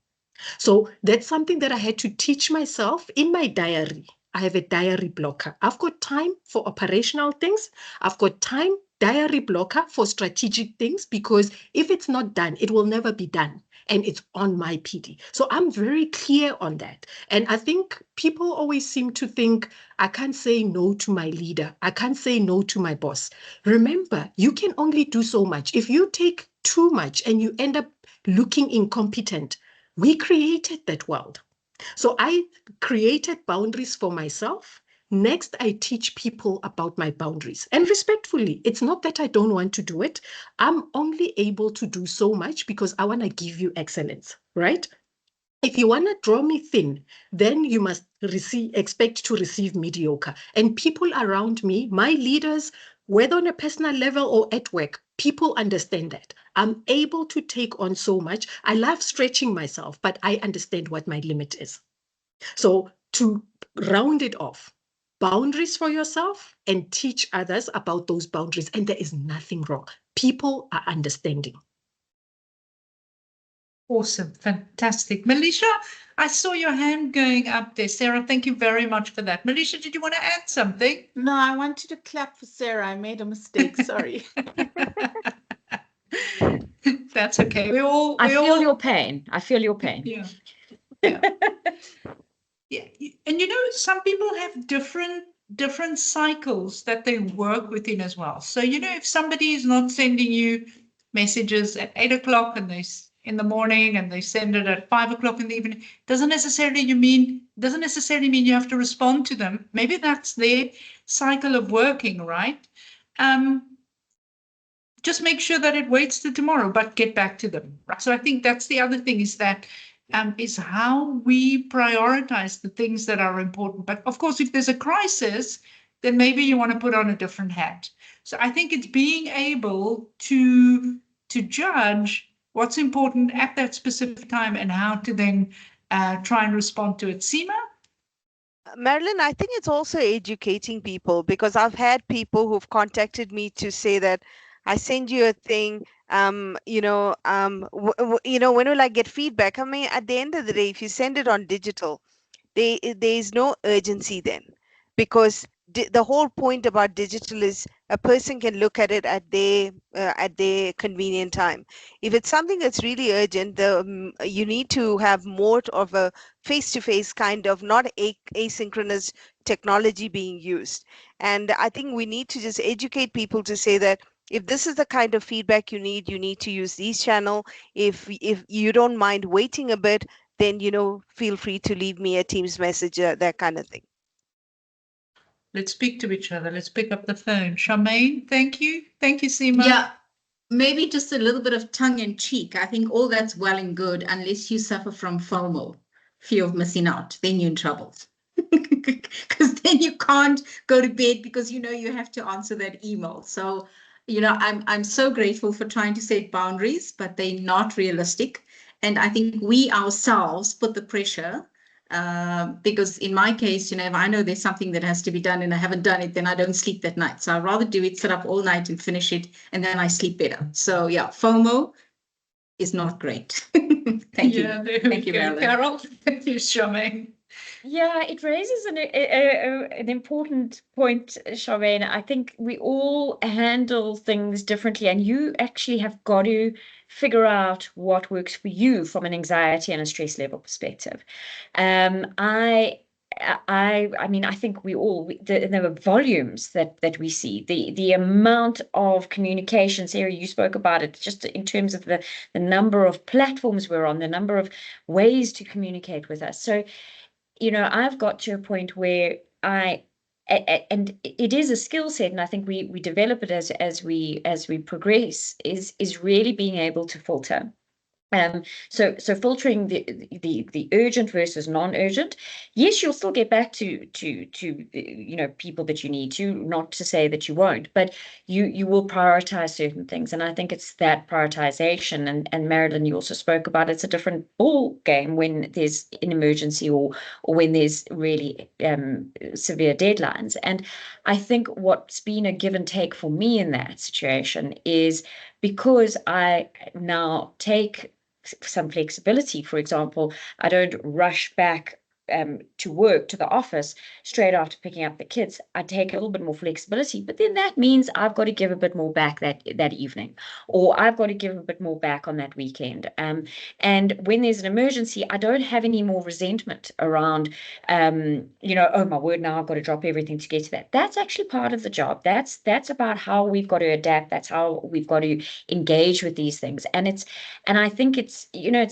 So that's something that I had to teach myself in my diary. I have a diary blocker. I've got time for operational things. I've got time, diary blocker for strategic things, because if it's not done, it will never be done. and it's on my PD. So I'm very clear on that. And I think people always seem to think, I can't say no to my leader. I can't say no to my boss. Remember, you can only do so much. If you take too much and you end up looking incompetent, we created that world. So I created boundaries for myself. Next, I teach people about my boundaries. And respectfully, it's not that I don't want to do it. I'm only able to do so much because I want to give you excellence, right? If you want to draw me thin, then you must expect to receive mediocre. And people around me, my leaders, whether on a personal level or at work, people understand that. I'm able to take on so much. I love stretching myself, but I understand what my limit is. So to round it off, boundaries for yourself and teach others about those boundaries. And there is nothing wrong. People are understanding. Awesome. Fantastic. Melisha, I saw your hand going up there. Sarah, thank you very much for that. Melisha, did you want to add something? No, I wanted to clap for Sarah. I made a mistake. Sorry. That's okay. I feel your pain. I feel your pain. Yeah. Yeah. Yeah. And you know, some people have different cycles that they work within as well. So, you know, if somebody is not sending you messages at 8 o'clock and in the morning and they send it at 5 o'clock in the evening, doesn't necessarily mean you have to respond to them. Maybe that's their cycle of working, right? Just make sure that it waits till tomorrow, but get back to them. So I think that's the other thing, is that is how we prioritize the things that are important. But of course, if there's a crisis, then maybe you want to put on a different hat. So I think it's being able to judge what's important at that specific time and how to then try and respond to it. Seema? Marilyn, I think it's also educating people, because I've had people who've contacted me to say that I send you a thing, when will I get feedback? I mean, at the end of the day, if you send it on digital, there is no urgency then, because the whole point about digital is a person can look at it at their convenient time. If it's something that's really urgent, you need to have more of a face-to-face kind of, not asynchronous technology being used. And I think we need to just educate people to say that if this is the kind of feedback you need to use these channel. If you don't mind waiting a bit, then, feel free to leave me a Teams message, that kind of thing. Let's speak to each other. Let's pick up the phone. Charmaine, thank you. Thank you, Seema. Yeah, maybe just a little bit of tongue in cheek. I think all that's well and good unless you suffer from FOMO, fear of missing out, then you're in trouble. Because then you can't go to bed because you have to answer that email. So, I'm so grateful for trying to set boundaries, but they're not realistic. And I think we ourselves put the pressure, because in my case, if I know there's something that has to be done and I haven't done it, then I don't sleep that night. So I'd rather do it, sit up all night and finish it, and then I sleep better. So yeah, FOMO is not great. Thank you. Thank you, Marilyn. Carol. Thank you, Charmaine. Yeah, it raises an important point, Charmaine. I think we all handle things differently, and you actually have got to figure out what works for you from an anxiety and a stress level perspective. I mean, I think there are volumes that we see, the amount of communication. Sarah, you spoke about it, just in terms of the number of platforms we're on, the number of ways to communicate with us. So, I've got to a point where and it is a skill set, and I think we develop it as we progress, is really being able to filter. So filtering the urgent versus non-urgent. Yes, you'll still get back to people that you need to, not to say that you won't, but you will prioritize certain things. And I think it's that prioritization. And Marilyn, you also spoke about it's a different ball game when there's an emergency or when there's really severe deadlines. And I think what's been a give and take for me in that situation is, because I now take some flexibility. For example, I don't rush back to work, to the office, straight after picking up the kids, I take a little bit more flexibility. But then that means I've got to give a bit more back that evening, or I've got to give a bit more back on that weekend. And when there's an emergency, I don't have any more resentment around, oh my word, now I've got to drop everything to get to that. That's actually part of the job. That's about how we've got to adapt. That's how we've got to engage with these things. And I think it's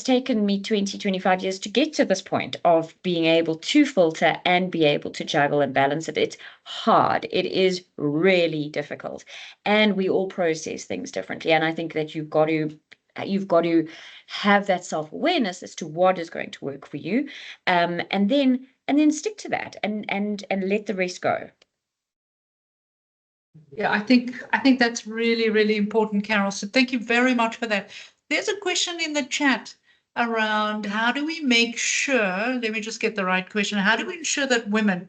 taken me 20, 25 years to get to this point of being able to filter and be able to juggle and balance it. It's hard. It is really difficult. And we all process things differently. And I think that you've got to have that self-awareness as to what is going to work for you. And then stick to that and let the rest go. Yeah, I think that's really, really important, Carol. So thank you very much for that. There's a question in the chat around how do we make sure, let me just get the right question, how do we ensure that women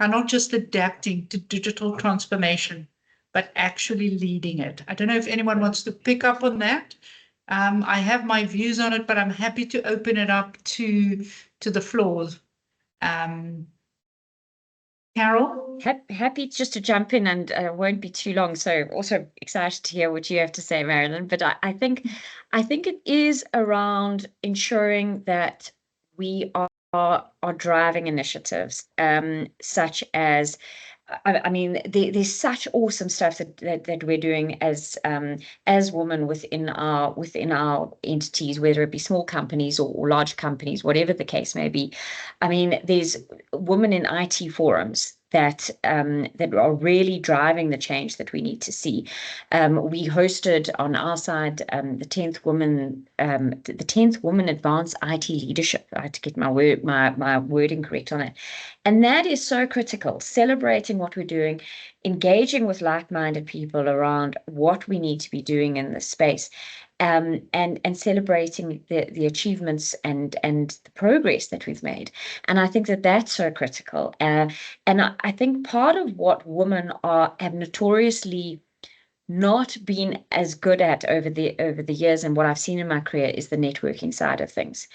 are not just adapting to digital transformation, but actually leading it? I don't know if anyone wants to pick up on that. I have my views on it, but I'm happy to open it up to the floor. Carol? Happy just to jump in, and won't be too long. So also excited to hear what you have to say, Marilyn. But I think it is around ensuring that we are driving initiatives, such as, I mean, there's such awesome stuff that we're doing as women within our entities, whether it be small companies or large companies, whatever the case may be. I mean, there's women in IT forums that are really driving the change that we need to see. We hosted on our side the 10th Women Advanced IT Leadership. I had to get my wording correct on it. And that is so critical, celebrating what we're doing, engaging with like-minded people around what we need to be doing in this space, and celebrating the achievements and the progress that we've made. And I think that that's so critical. And I think part of what women have notoriously not been as good at over the years, and what I've seen in my career, is the networking side of things.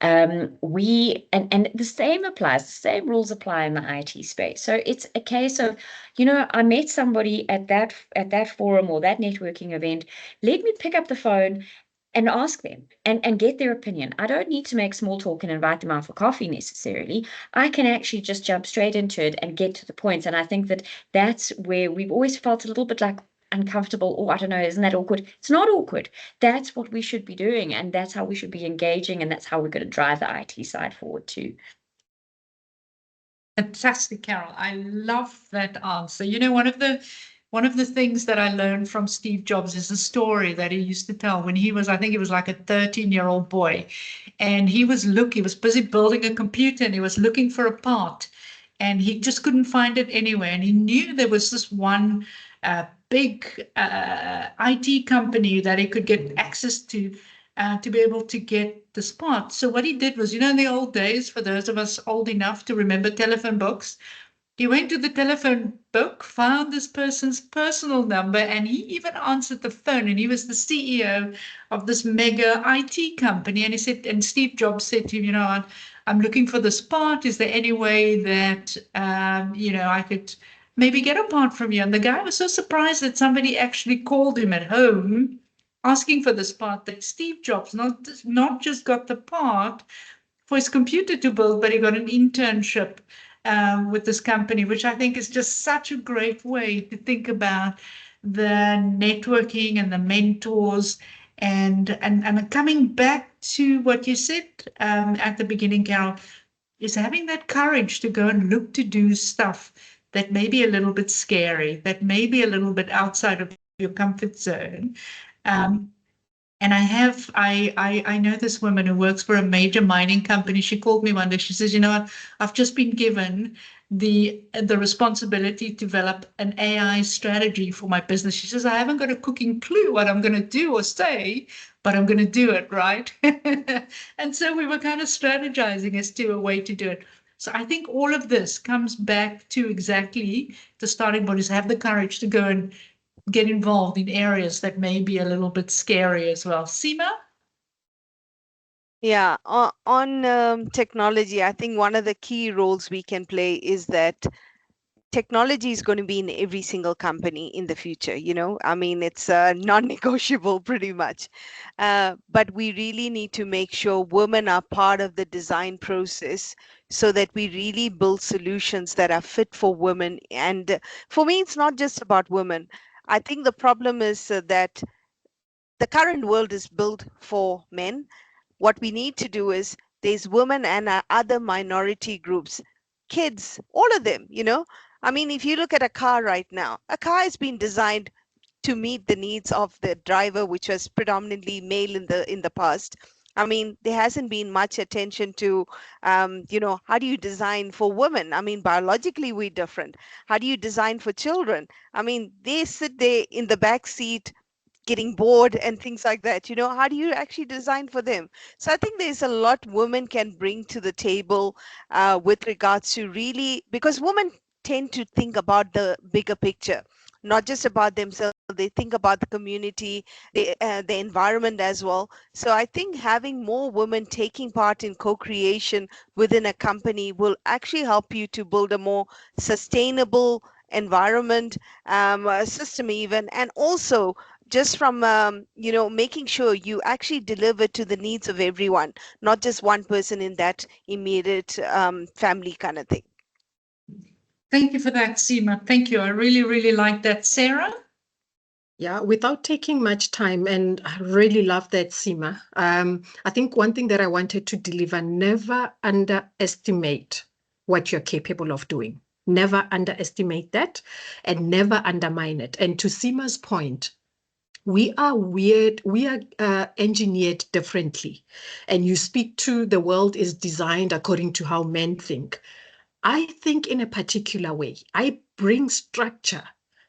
And the same applies, the same rules apply in the IT space. So it's a case of, I met somebody at that forum or that networking event. Let me pick up the phone and ask them and get their opinion. I don't need to make small talk and invite them out for coffee necessarily. I can actually just jump straight into it and get to the point. And I think that that's where we've always felt a little bit like uncomfortable. Oh, I don't know, isn't that awkward? It's not awkward. That's what we should be doing, and that's how we should be engaging, and that's how we're going to drive the IT side forward too. Fantastic, Carol. I love that answer. One of the things that I learned from Steve Jobs is a story that he used to tell when I think he was like a 13-year-old boy, and he was busy building a computer, and he was looking for a part, and he just couldn't find it anywhere. And he knew there was this one big IT company that he could get access to be able to get the spot. So what he did was, in the old days, for those of us old enough to remember telephone books, he went to the telephone book, found this person's personal number, and he even answered the phone. And he was the CEO of this mega IT company. And and Steve Jobs said to him, I'm looking for this part. Is there any way that, I could maybe get a part from you? And the guy was so surprised that somebody actually called him at home asking for this part, that Steve Jobs not just got the part for his computer to build, but he got an internship with this company, which I think is just such a great way to think about the networking and the mentors. And coming back to what you said at the beginning, Carol, is having that courage to go and look to do stuff that may be a little bit scary, that may be a little bit outside of your comfort zone. And I know this woman who works for a major mining company. She called me one day. She says, I've just been given the responsibility to develop an AI strategy for my business. She says, I haven't got a cooking clue what I'm going to do or say, but I'm going to do it, right? And so we were kind of strategizing as to a way to do it. So I think all of this comes back to exactly the starting point, is have the courage to go and get involved in areas that may be a little bit scary as well. Seema? Yeah, on technology, I think one of the key roles we can play is that technology is going to be in every single company in the future. I mean, it's non-negotiable pretty much. But we really need to make sure women are part of the design process so that we really build solutions that are fit for women. And for me, it's not just about women. I think the problem is that the current world is built for men. What we need to do is there's women and other minority groups, kids, all of them. I mean, if you look at a car right now, a car has been designed to meet the needs of the driver, which was predominantly male in the past. I mean, there hasn't been much attention to, how do you design for women? I mean, biologically we're different. How do you design for children? I mean, they sit there in the back seat getting bored and things like that. How do you actually design for them? So I think there's a lot women can bring to the table with regards to really, because women tend to think about the bigger picture, not just about themselves. They think about the community, the environment as well. So I think having more women taking part in co-creation within a company will actually help you to build a more sustainable environment, system even, and also just from making sure you actually deliver to the needs of everyone, not just one person in that immediate family kind of thing. Thank you for that, Seema. Thank you. I really, really like that. Sarah? Yeah, without taking much time, and I really love that, Seema. I think one thing that I wanted to deliver, never underestimate what you're capable of doing. Never underestimate that and never undermine it. And to Seema's point, we are weird, we are engineered differently. And you speak to the world is designed according to how men think. I think in a particular way. I bring structure.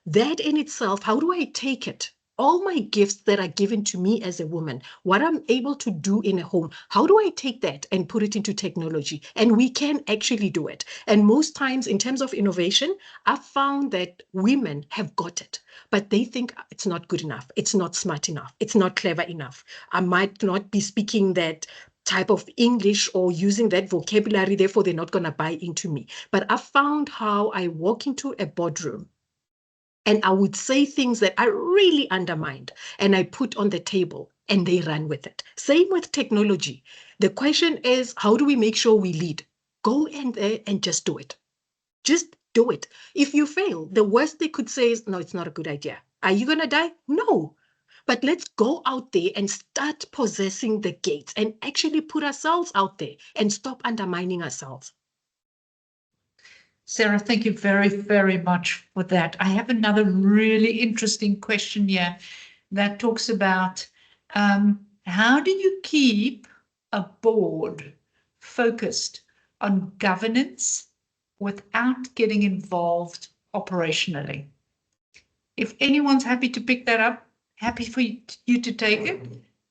That in itself, how do I take it? All my gifts that are given to me as a woman, what I'm able to do in a home, how do I take that and put it into technology? And we can actually do it. And most times, in terms of innovation, I've found that women have got it, but they think it's not good enough, it's not smart enough, it's not clever enough. I might not be speaking that type of English or using that vocabulary, therefore they're not going to buy into me. But I found how I walk into a boardroom and I would say things that I really undermined and I put on the table and they run with it. Same with technology. The question is, how do we make sure we lead? Go in there and just do it. Just do it. If you fail, the worst they could say is, no, it's not a good idea. Are you going to die? No. But let's go out there and start possessing the gates and actually put ourselves out there and stop undermining ourselves. Sarah, thank you very, very much for that. I have another really interesting question here that talks about how do you keep a board focused on governance without getting involved operationally? If anyone's happy to pick that up, happy for you to take it.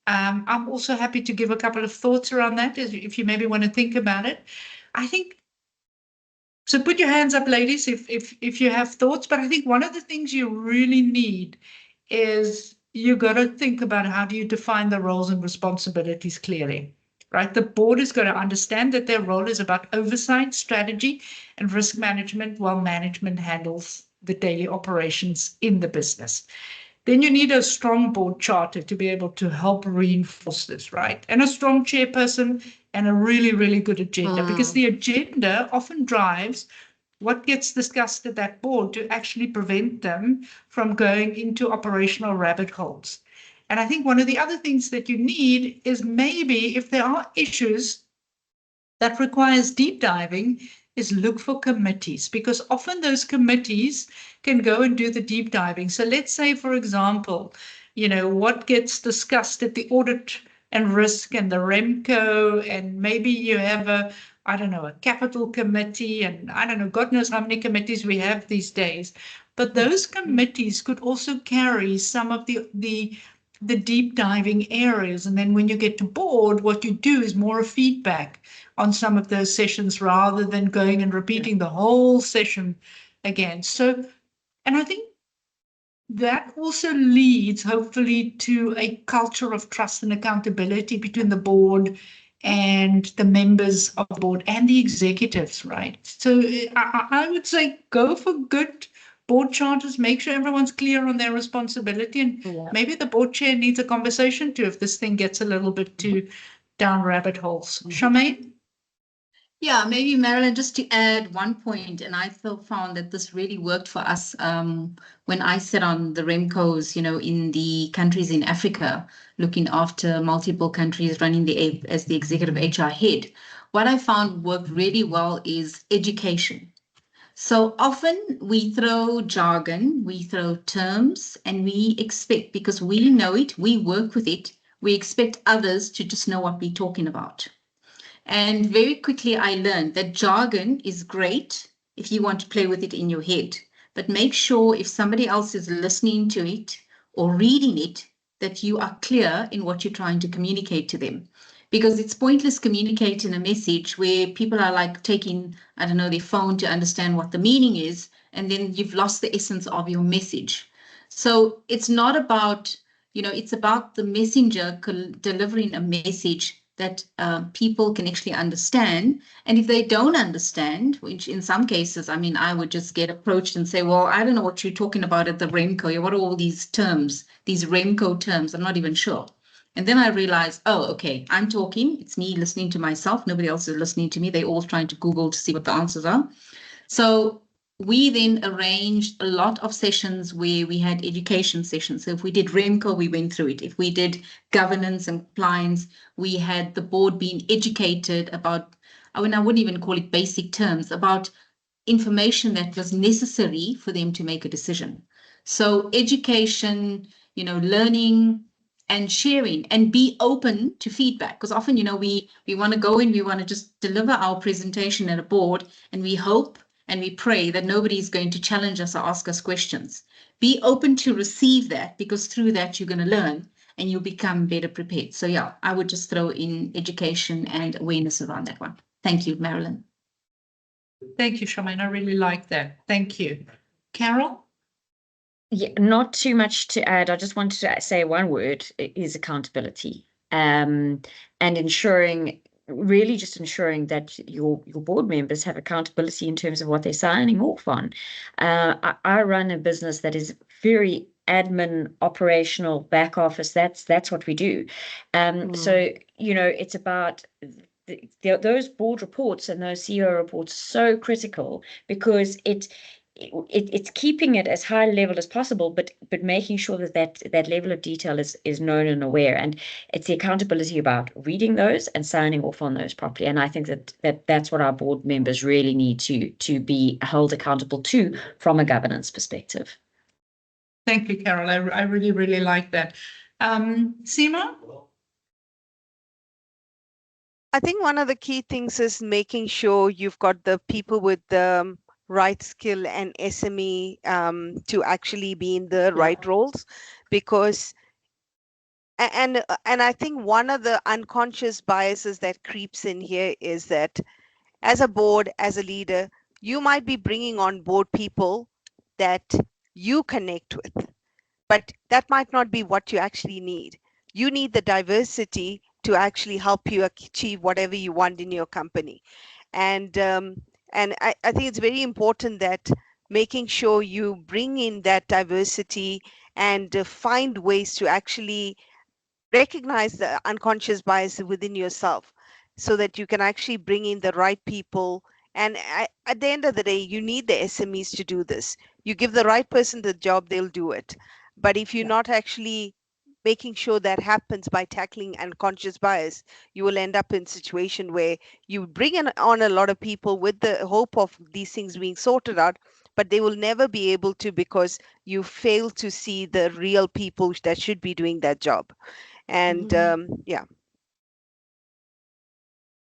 I'm also happy to give a couple of thoughts around that if you maybe want to think about it. I think, so put your hands up, ladies, if you have thoughts. But I think one of the things you really need is you got to think about how do you define the roles and responsibilities clearly, right? The board is going to understand that their role is about oversight, strategy, and risk management while management handles the daily operations in the business. Then you need a strong board charter to be able to help reinforce this, right? And a strong chairperson and a really, really good agenda, because the agenda often drives what gets discussed at that board to actually prevent them from going into operational rabbit holes. And I think one of the other things that you need is maybe if there are issues that requires deep diving, is look for committees, because often those committees can go and do the deep diving. So let's say, for example, what gets discussed at the audit and risk and the REMCO, and maybe you have a capital committee, and I don't know, God knows how many committees we have these days. But those committees could also carry some of the deep diving areas. And then when you get to board, what you do is more feedback on some of those sessions rather than going and repeating the whole session again. So, and I think that also leads hopefully to a culture of trust and accountability between the board and the members of the board and the executives, right? So I would say go for good board charters, make sure everyone's clear on their responsibility, and maybe the board chair needs a conversation too if this thing gets a little bit too down rabbit holes. Charmaine? Yeah, maybe Marilyn, just to add one point, and I still found that this really worked for us when I sat on the REMCOs, in the countries in Africa, looking after multiple countries, running as the executive HR head. What I found worked really well is education. So often we throw jargon, we throw terms, and we expect, because we know it, we work with it, we expect others to just know what we're talking about. And very quickly, I learned that jargon is great if you want to play with it in your head, but make sure if somebody else is listening to it or reading it, that you are clear in what you're trying to communicate to them. Because it's pointless communicating a message where people are like taking, I don't know, their phone to understand what the meaning is, and then you've lost the essence of your message. So it's not about, it's about the messenger delivering a message that people can actually understand. And if they don't understand, which in some cases, I would just get approached and say, well, I don't know what you're talking about at the REMCO. What are all these terms, these REMCO terms? I'm not even sure. And then I realized, oh, okay, I'm talking. It's me listening to myself. Nobody else is listening to me. They're all trying to Google to see what the answers are. So we then arranged a lot of sessions where we had education sessions. So if we did REMCO, we went through it. If we did governance and compliance, we had the board being educated about, I wouldn't even call it basic terms, about information that was necessary for them to make a decision. So education, learning and sharing, and be open to feedback, because often, we want to go in, we want to just deliver our presentation at a board, and we hope and we pray that nobody is going to challenge us or ask us questions. Be open to receive that, because through that you're going to learn and you'll become better prepared. So yeah, I would just throw in education and awareness around that one. Thank you, Marilyn. Thank you, Charmaine. I really like that. Thank you. Carol? Yeah, not too much to add. I just wanted to say one word is accountability. And really just ensuring that your board members have accountability in terms of what they're signing off on. I run a business that is very admin, operational, back office. That's what we do. So, it's about those board reports and those CEO reports so critical, because it's keeping it as high level as possible, but making sure that level of detail is known and aware. And it's the accountability about reading those and signing off on those properly. And I think that's what our board members really need to be held accountable to from a governance perspective. Thank you, Carol. I really, really like that. Seema? I think one of the key things is making sure you've got the people with the right skill and SME to actually be in the right roles, because and I think one of the unconscious biases that creeps in here is that as a board, as a leader, you might be bringing on board people that you connect with, but that might not be what you actually need. You need the diversity to actually help you achieve whatever you want in your company. And I think it's very important that making sure you bring in that diversity and find ways to actually recognize the unconscious bias within yourself, so that you can actually bring in the right people. And at the end of the day, you need the SMEs to do this. You give the right person the job, they'll do it. But if you're not actually making sure that happens by tackling unconscious bias, you will end up in a situation where you bring on a lot of people with the hope of these things being sorted out, but they will never be able to, because you fail to see the real people that should be doing that job. And yeah.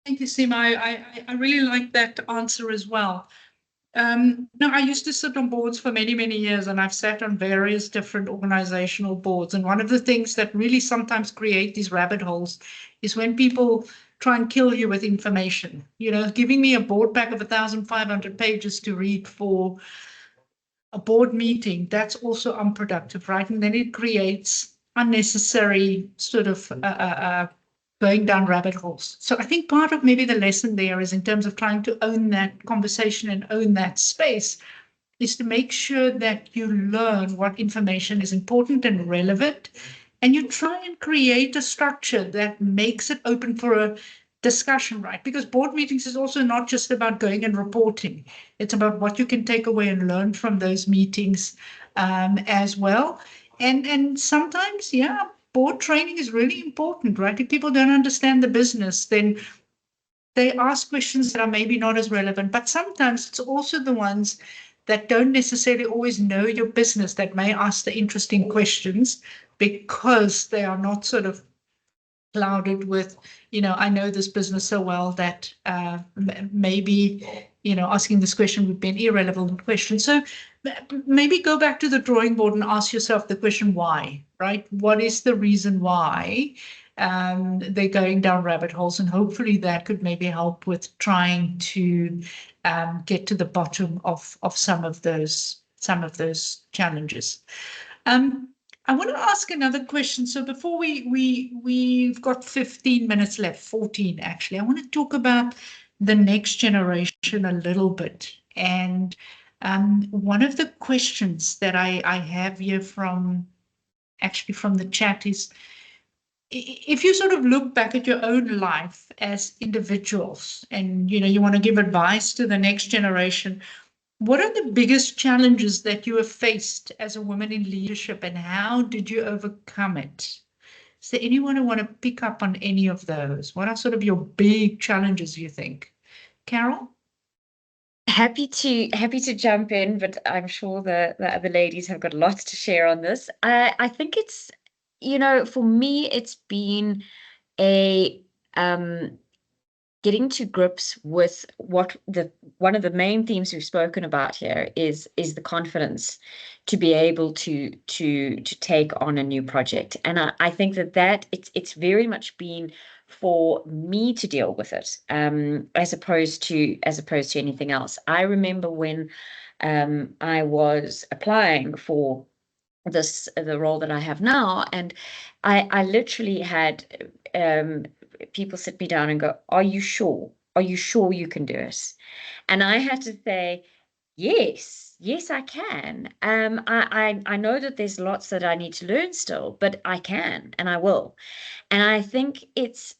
Thank you, Seema. I really like that answer as well. I used to sit on boards for many, many years, and I've sat on various different organizational boards. And one of the things that really sometimes create these rabbit holes is when people try and kill you with information. Giving me a board pack of 1,500 pages to read for a board meeting, that's also unproductive, right? And then it creates unnecessary sort of going down rabbit holes. So I think part of maybe the lesson there is in terms of trying to own that conversation and own that space is to make sure that you learn what information is important and relevant, and you try and create a structure that makes it open for a discussion, right? Because board meetings is also not just about going and reporting. It's about what you can take away and learn from those meetings as well. And sometimes, yeah, board training is really important, right? If people don't understand the business, then they ask questions that are maybe not as relevant, but sometimes it's also the ones that don't necessarily always know your business that may ask the interesting questions because they are not sort of clouded with, I know this business so well that maybe, asking this question would be an irrelevant question. So maybe go back to the drawing board and ask yourself the question, why, right? What is the reason why they're going down rabbit holes? And hopefully that could maybe help with trying to get to the bottom of some of those challenges. I want to ask another question. So before we've got 15 minutes left, 14 actually. I want to talk about the next generation a little bit. And one of the questions that I have here from the chat is, if you sort of look back at your own life as individuals and you want to give advice to the next generation, what are the biggest challenges that you have faced as a woman in leadership, and how did you overcome it? Is there anyone who want to pick up on any of those? What are sort of your big challenges, you think? Carol? Happy to jump in, but I'm sure the other ladies have got lots to share on this. I think it's, for me, it's been a getting to grips with what one of the main themes we've spoken about here is the confidence to be able to take on a new project. And I think that it's very much been for me to deal with it, as opposed to anything else. I remember when I was applying for the role that I have now, and I literally had people sit me down and go, are you sure you can do it? And I had to say, yes, I can. I know that there's lots that I need to learn still, but I can and I will. And I think it's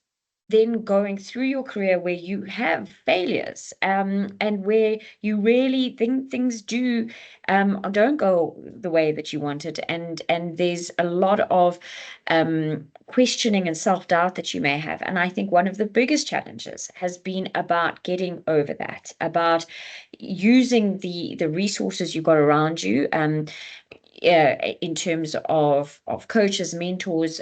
then going through your career where you have failures, and where you really think things don't go the way that you wanted, and there's a lot of questioning and self-doubt that you may have. And I think one of the biggest challenges has been about getting over that, about using the resources you've got around you, in terms of coaches, mentors,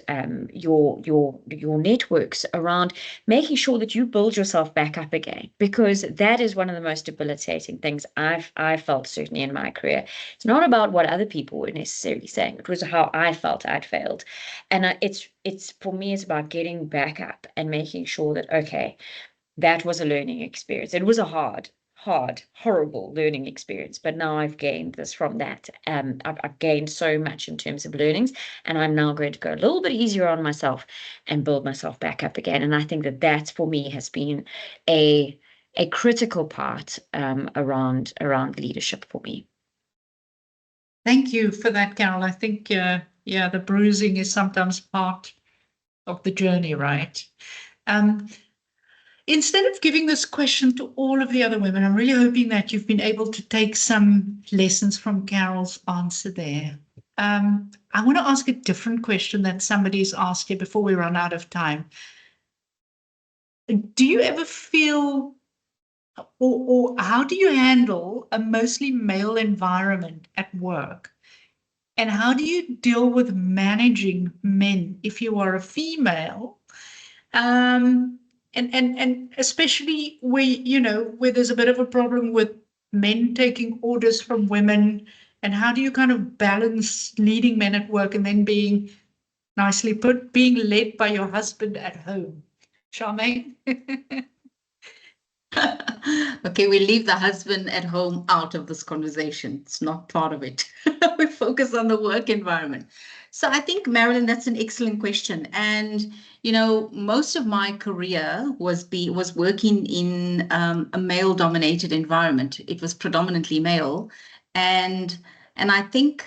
your networks around, making sure that you build yourself back up again, because that is one of the most debilitating things I've felt, certainly in my career. It's not about what other people were necessarily saying. It was how I felt I'd failed. And it's for me, it's about getting back up and making sure that, okay, that was a learning experience. It was a hard, horrible learning experience, but now I've gained this from that. I've gained so much in terms of learnings, and I'm now going to go a little bit easier on myself and build myself back up again. And I think that for me has been a critical part around leadership for me. Thank you for that, Carol. I think, the bruising is sometimes part of the journey, right? Instead of giving this question to all of the other women, I'm really hoping that you've been able to take some lessons from Carol's answer there. I want to ask a different question that somebody's asked here before we run out of time. Do you ever feel, or how do you handle a mostly male environment at work? And how do you deal with managing men if you are a female? And especially where there's a bit of a problem with men taking orders from women, and how do you kind of balance leading men at work and then being, nicely put, being led by your husband at home? Charmaine? Okay, we leave the husband at home out of this conversation. It's not part of it. We focus on the work environment. So I think, Marilyn, that's an excellent question. And most of my career was working in a male-dominated environment. It was predominantly male, and I think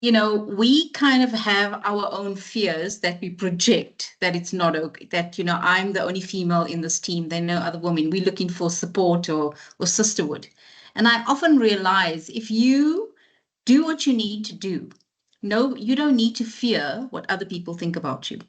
we kind of have our own fears that we project, that it's not okay, that, I'm the only female in this team, there are no other women. We're looking for support or sisterhood. And I often realize if you do what you need to do, no, you don't need to fear what other people think about you.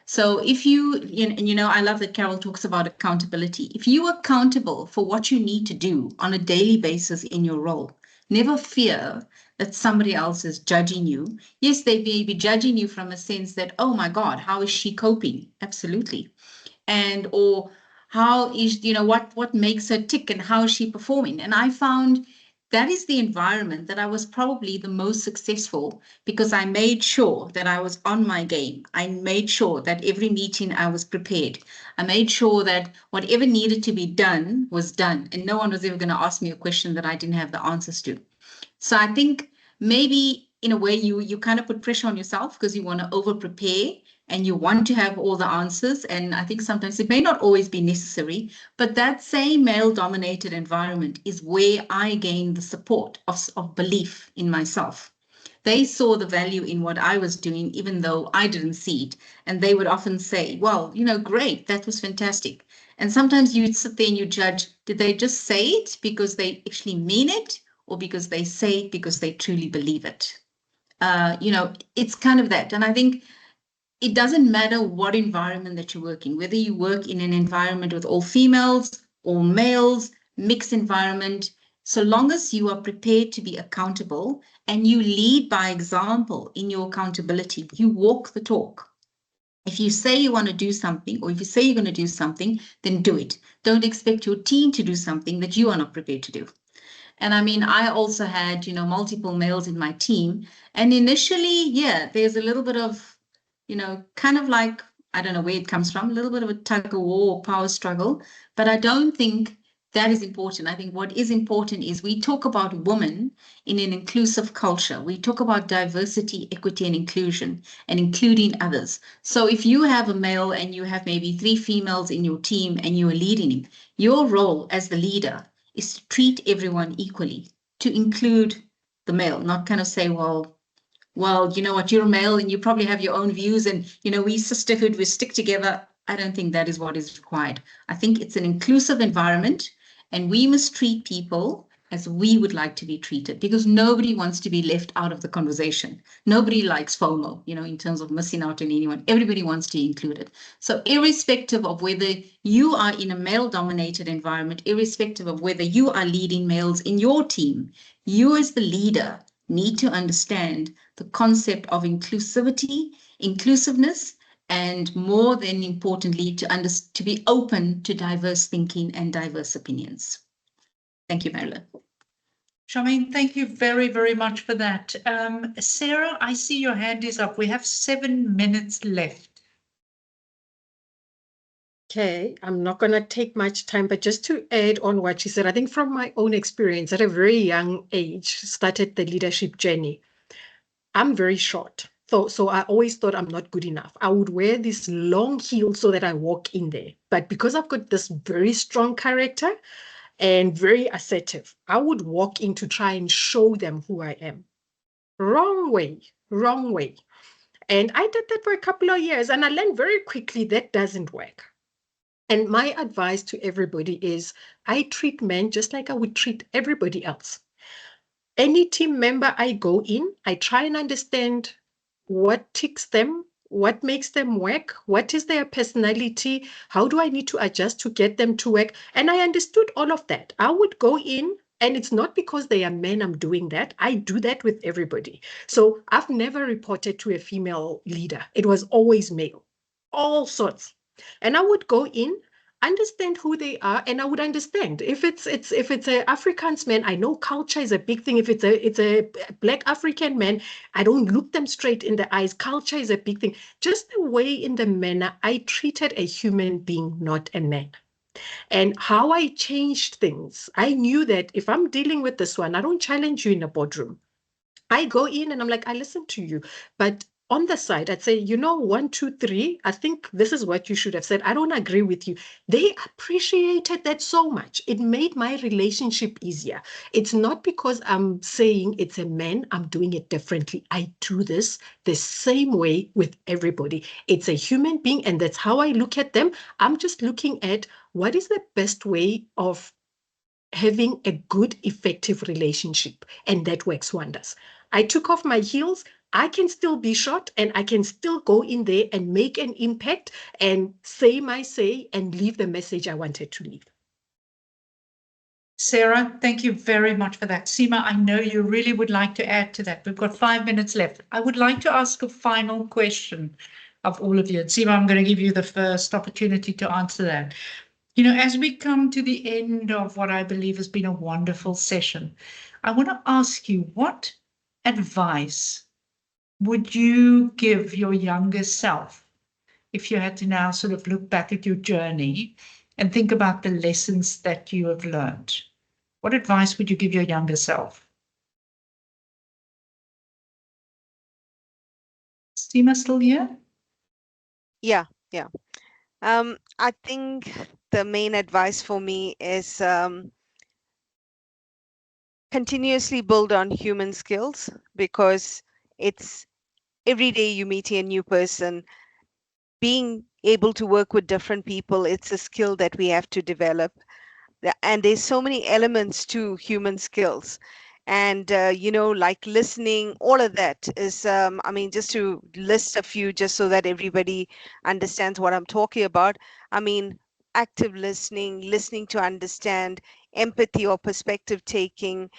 So if I love that Carol talks about accountability. If you are accountable for what you need to do on a daily basis in your role, never fear that somebody else is judging you. Yes, they may be judging you from a sense that, oh my God, how is she coping? Absolutely. Or how is, what makes her tick and how is she performing? And I found that is the environment that I was probably the most successful, because I made sure that I was on my game. I made sure that every meeting I was prepared. I made sure that whatever needed to be done was done. And no one was ever going to ask me a question that I didn't have the answers to. So I think maybe in a way you kind of put pressure on yourself because you want to over prepare and you want to have all the answers. And I think sometimes it may not always be necessary, but that same male-dominated environment is where I gained the support of belief in myself. They saw the value in what I was doing, even though I didn't see it. And they would often say, well, great, that was fantastic. And sometimes you'd sit there and you judge, did they just say it because they actually mean it, or because they say it because they truly believe it? It's kind of that. And I think it doesn't matter what environment that you work in, whether you work in an environment with all females or males, mixed environment, so long as you are prepared to be accountable and you lead by example in your accountability, you walk the talk. If you say you want to do something, or if you say you're going to do something, then do it. Don't expect your team to do something that you are not prepared to do. And I mean, I also had, multiple males in my team. And initially, yeah, there's a little bit of, kind of like, I don't know where it comes from, a little bit of a tug of war or power struggle. But I don't think that is important. I think what is important is we talk about women in an inclusive culture. We talk about diversity, equity, and inclusion, and including others. So if you have a male and you have maybe 3 females in your team and you are leading him, your role as the leader is to treat everyone equally, to include the male, not kind of say, well, you know what, you're a male and you probably have your own views and, we sisterhood, we stick together. I don't think that is what is required. I think it's an inclusive environment and we must treat people as we would like to be treated, because nobody wants to be left out of the conversation. Nobody likes FOMO, in terms of missing out on anyone. Everybody wants to be included. So irrespective of whether you are in a male-dominated environment, irrespective of whether you are leading males in your team, you as the leader need to understand the concept of inclusiveness, and more than importantly, to be open to diverse thinking and diverse opinions. Thank you, Marilyn. Charmaine, thank you very, very much for that. Sarah, I see your hand is up. We have 7 minutes left. Okay, I'm not going to take much time, but just to add on what she said, I think from my own experience at a very young age, started the leadership journey. I'm very short. So I always thought I'm not good enough. I would wear this long heel so that I walk in there. But because I've got this very strong character and very assertive, I would walk in to try and show them who I am. Wrong way, wrong way. And I did that for a couple of years and I learned very quickly that doesn't work. And my advice to everybody is I treat men just like I would treat everybody else. Any team member I go in, I try and understand what ticks them, what makes them work, what is their personality, how do I need to adjust to get them to work? And I understood all of that. I would go in, and it's not because they are men I'm doing that. I do that with everybody. So I've never reported to a female leader. It was always male, all sorts. And I would go in, understand who they are, and I would understand if it's a Afrikaans man, I know culture is a big thing. If it's a Black African man, I don't look them straight in the eyes. Culture is a big thing. Just the way in the manner I treated a human being, not a man. And how I changed things, I knew that if I'm dealing with this one, I don't challenge you in a boardroom. I go in and I'm like, I listen to you. But on the side, I'd say, 1, 2, 3, I think this is what you should have said. I don't agree with you. They appreciated that so much. It made my relationship easier. It's not because I'm saying it's a man, I'm doing it differently. I do this the same way with everybody. It's a human being, and that's how I look at them. I'm just looking at what is the best way of having a good, effective relationship, and that works wonders. I took off my heels. I can still be short and I can still go in there and make an impact and say my say and leave the message I wanted to leave. Sarah, thank you very much for that. Seema, I know you really would like to add to that. We've got 5 minutes left. I would like to ask a final question of all of you. And Seema, I'm going to give you the first opportunity to answer that. As we come to the end of what I believe has been a wonderful session, I want to ask you, what advice would you give your younger self if you had to now sort of look back at your journey and think about the lessons that you have learned? What advice would you give your younger self? Seema, still here? Yeah. I think the main advice for me is continuously build on human skills, because it's every day you meet a new person. Being able to work with different people, it's a skill that we have to develop. And there's so many elements to human skills, and like listening, all of that is just to list a few, just so that everybody understands what I'm talking about. Active listening to understand, empathy or perspective taking,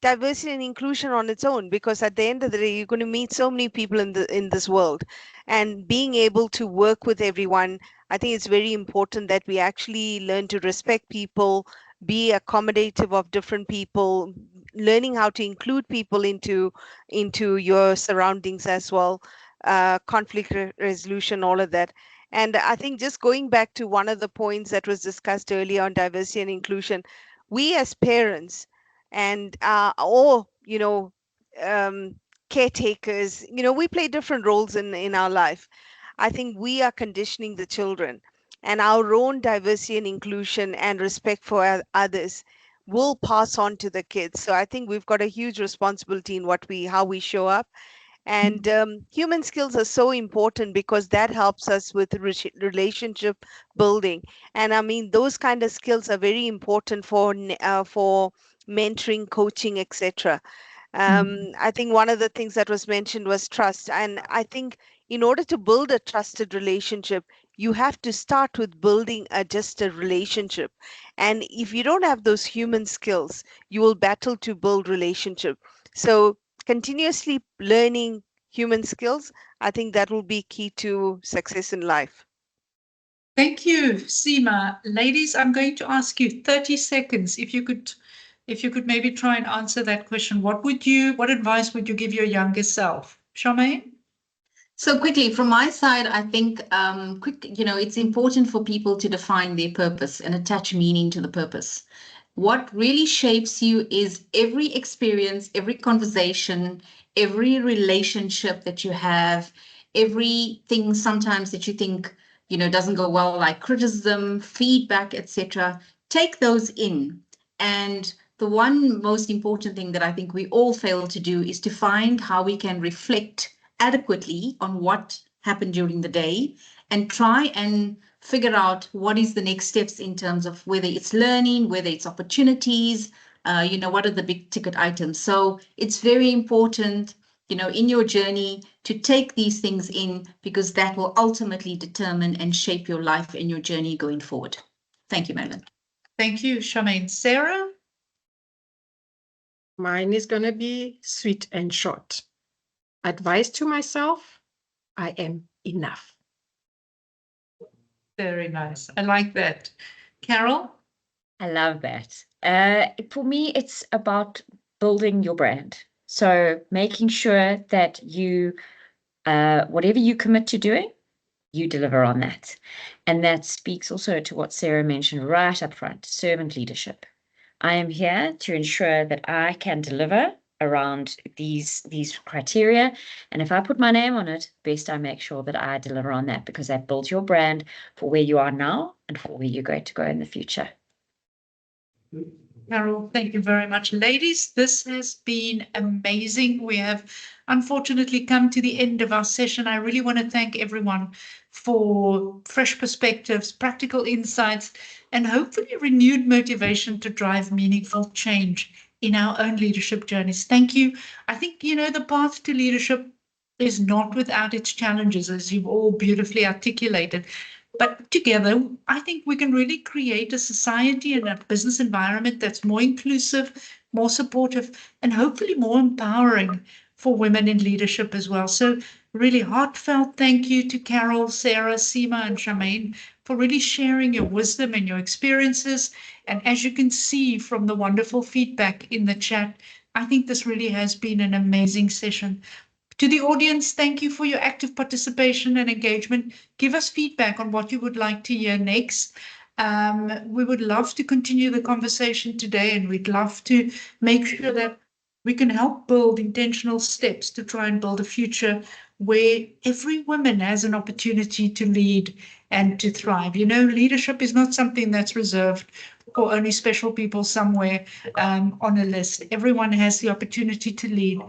diversity and inclusion on its own, because at the end of the day, you're going to meet so many people in this world, and being able to work with everyone. I think it's very important that we actually learn to respect people, be accommodative of different people, learning how to include people into your surroundings as well, conflict resolution, all of that. And I think, just going back to one of the points that was discussed earlier on diversity and inclusion, we as parents and or caretakers, we play different roles in our life. I think we are conditioning the children, and our own diversity and inclusion and respect for others will pass on to the kids. So I think we've got a huge responsibility in how we show up. And human skills are so important, because that helps us with relationship building. And those kind of skills are very important for mentoring, coaching, etc. I think one of the things that was mentioned was trust. And I think in order to build a trusted relationship, you have to start with building just a relationship. And if you don't have those human skills, you will battle to build relationship. So continuously learning human skills, I think that will be key to success in life. Thank you, Seema. Ladies, I'm going to ask you 30 seconds. If you could maybe try and answer that question. What advice would you give your younger self? Charmaine? So quickly, from my side, I think it's important for people to define their purpose and attach meaning to the purpose. What really shapes you is every experience, every conversation, every relationship that you have, everything sometimes that you think, doesn't go well, like criticism, feedback, etc. Take those in. And the one most important thing that I think we all fail to do is to find how we can reflect adequately on what happened during the day and try and figure out what is the next steps in terms of whether it's learning, whether it's opportunities, what are the big ticket items. So it's very important, in your journey to take these things in, because that will ultimately determine and shape your life and your journey going forward. Thank you, Madeline. Thank you, Charmaine. Sarah? Mine is going to be sweet and short. Advice to myself: I am enough. Very nice. I like that. Carol? I love that. For me, it's about building your brand. So making sure that you, whatever you commit to doing, you deliver on that. And that speaks also to what Sarah mentioned right up front, servant leadership. I am here to ensure that I can deliver around these criteria. And if I put my name on it, best I make sure that I deliver on that, because that builds your brand for where you are now and for where you're going to go in the future. Carol, thank you very much. Ladies, this has been amazing. We have unfortunately come to the end of our session. I really want to thank everyone for fresh perspectives, practical insights, and hopefully renewed motivation to drive meaningful change in our own leadership journeys. Thank you. I think, the path to leadership is not without its challenges, as you've all beautifully articulated. But together, I think we can really create a society and a business environment that's more inclusive, more supportive, and hopefully more empowering for women in leadership as well. So really heartfelt thank you to Carol, Sarah, Seema, and Charmaine for really sharing your wisdom and your experiences. And as you can see from the wonderful feedback in the chat, I think this really has been an amazing session. To the audience, thank you for your active participation and engagement. Give us feedback on what you would like to hear next. We would love to continue the conversation today, and we'd love to make sure that we can help build intentional steps to try and build a future where every woman has an opportunity to lead and to thrive. Leadership is not something that's reserved for only special people somewhere on a list. Everyone has the opportunity to lead.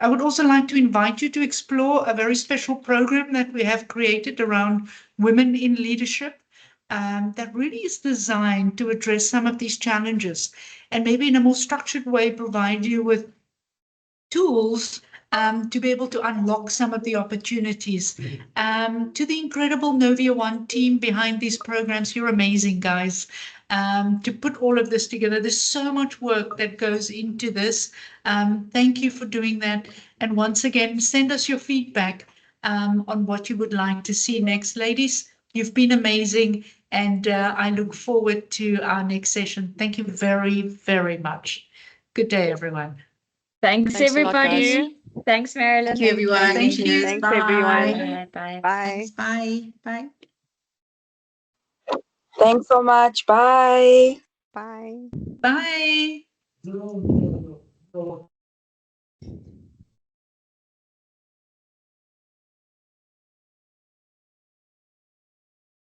I would also like to invite you to explore a very special program that we have created around women in leadership that really is designed to address some of these challenges and maybe in a more structured way provide you with tools to be able to unlock some of the opportunities. To the incredible Novia One team behind these programs, you're amazing, guys. To put all of this together, there's so much work that goes into this. Thank you for doing that. And once again, send us your feedback on what you would like to see next. Ladies, you've been amazing, and I look forward to our next session. Thank you very, very much. Good day, everyone. Thanks Thanks a lot, everybody. Thanks, Marilyn. Thank you, everyone. Thank you. Thanks, Bye. everyone. Bye. Bye. Thanks. Bye. Bye. Thanks so much. Bye. Bye. Bye.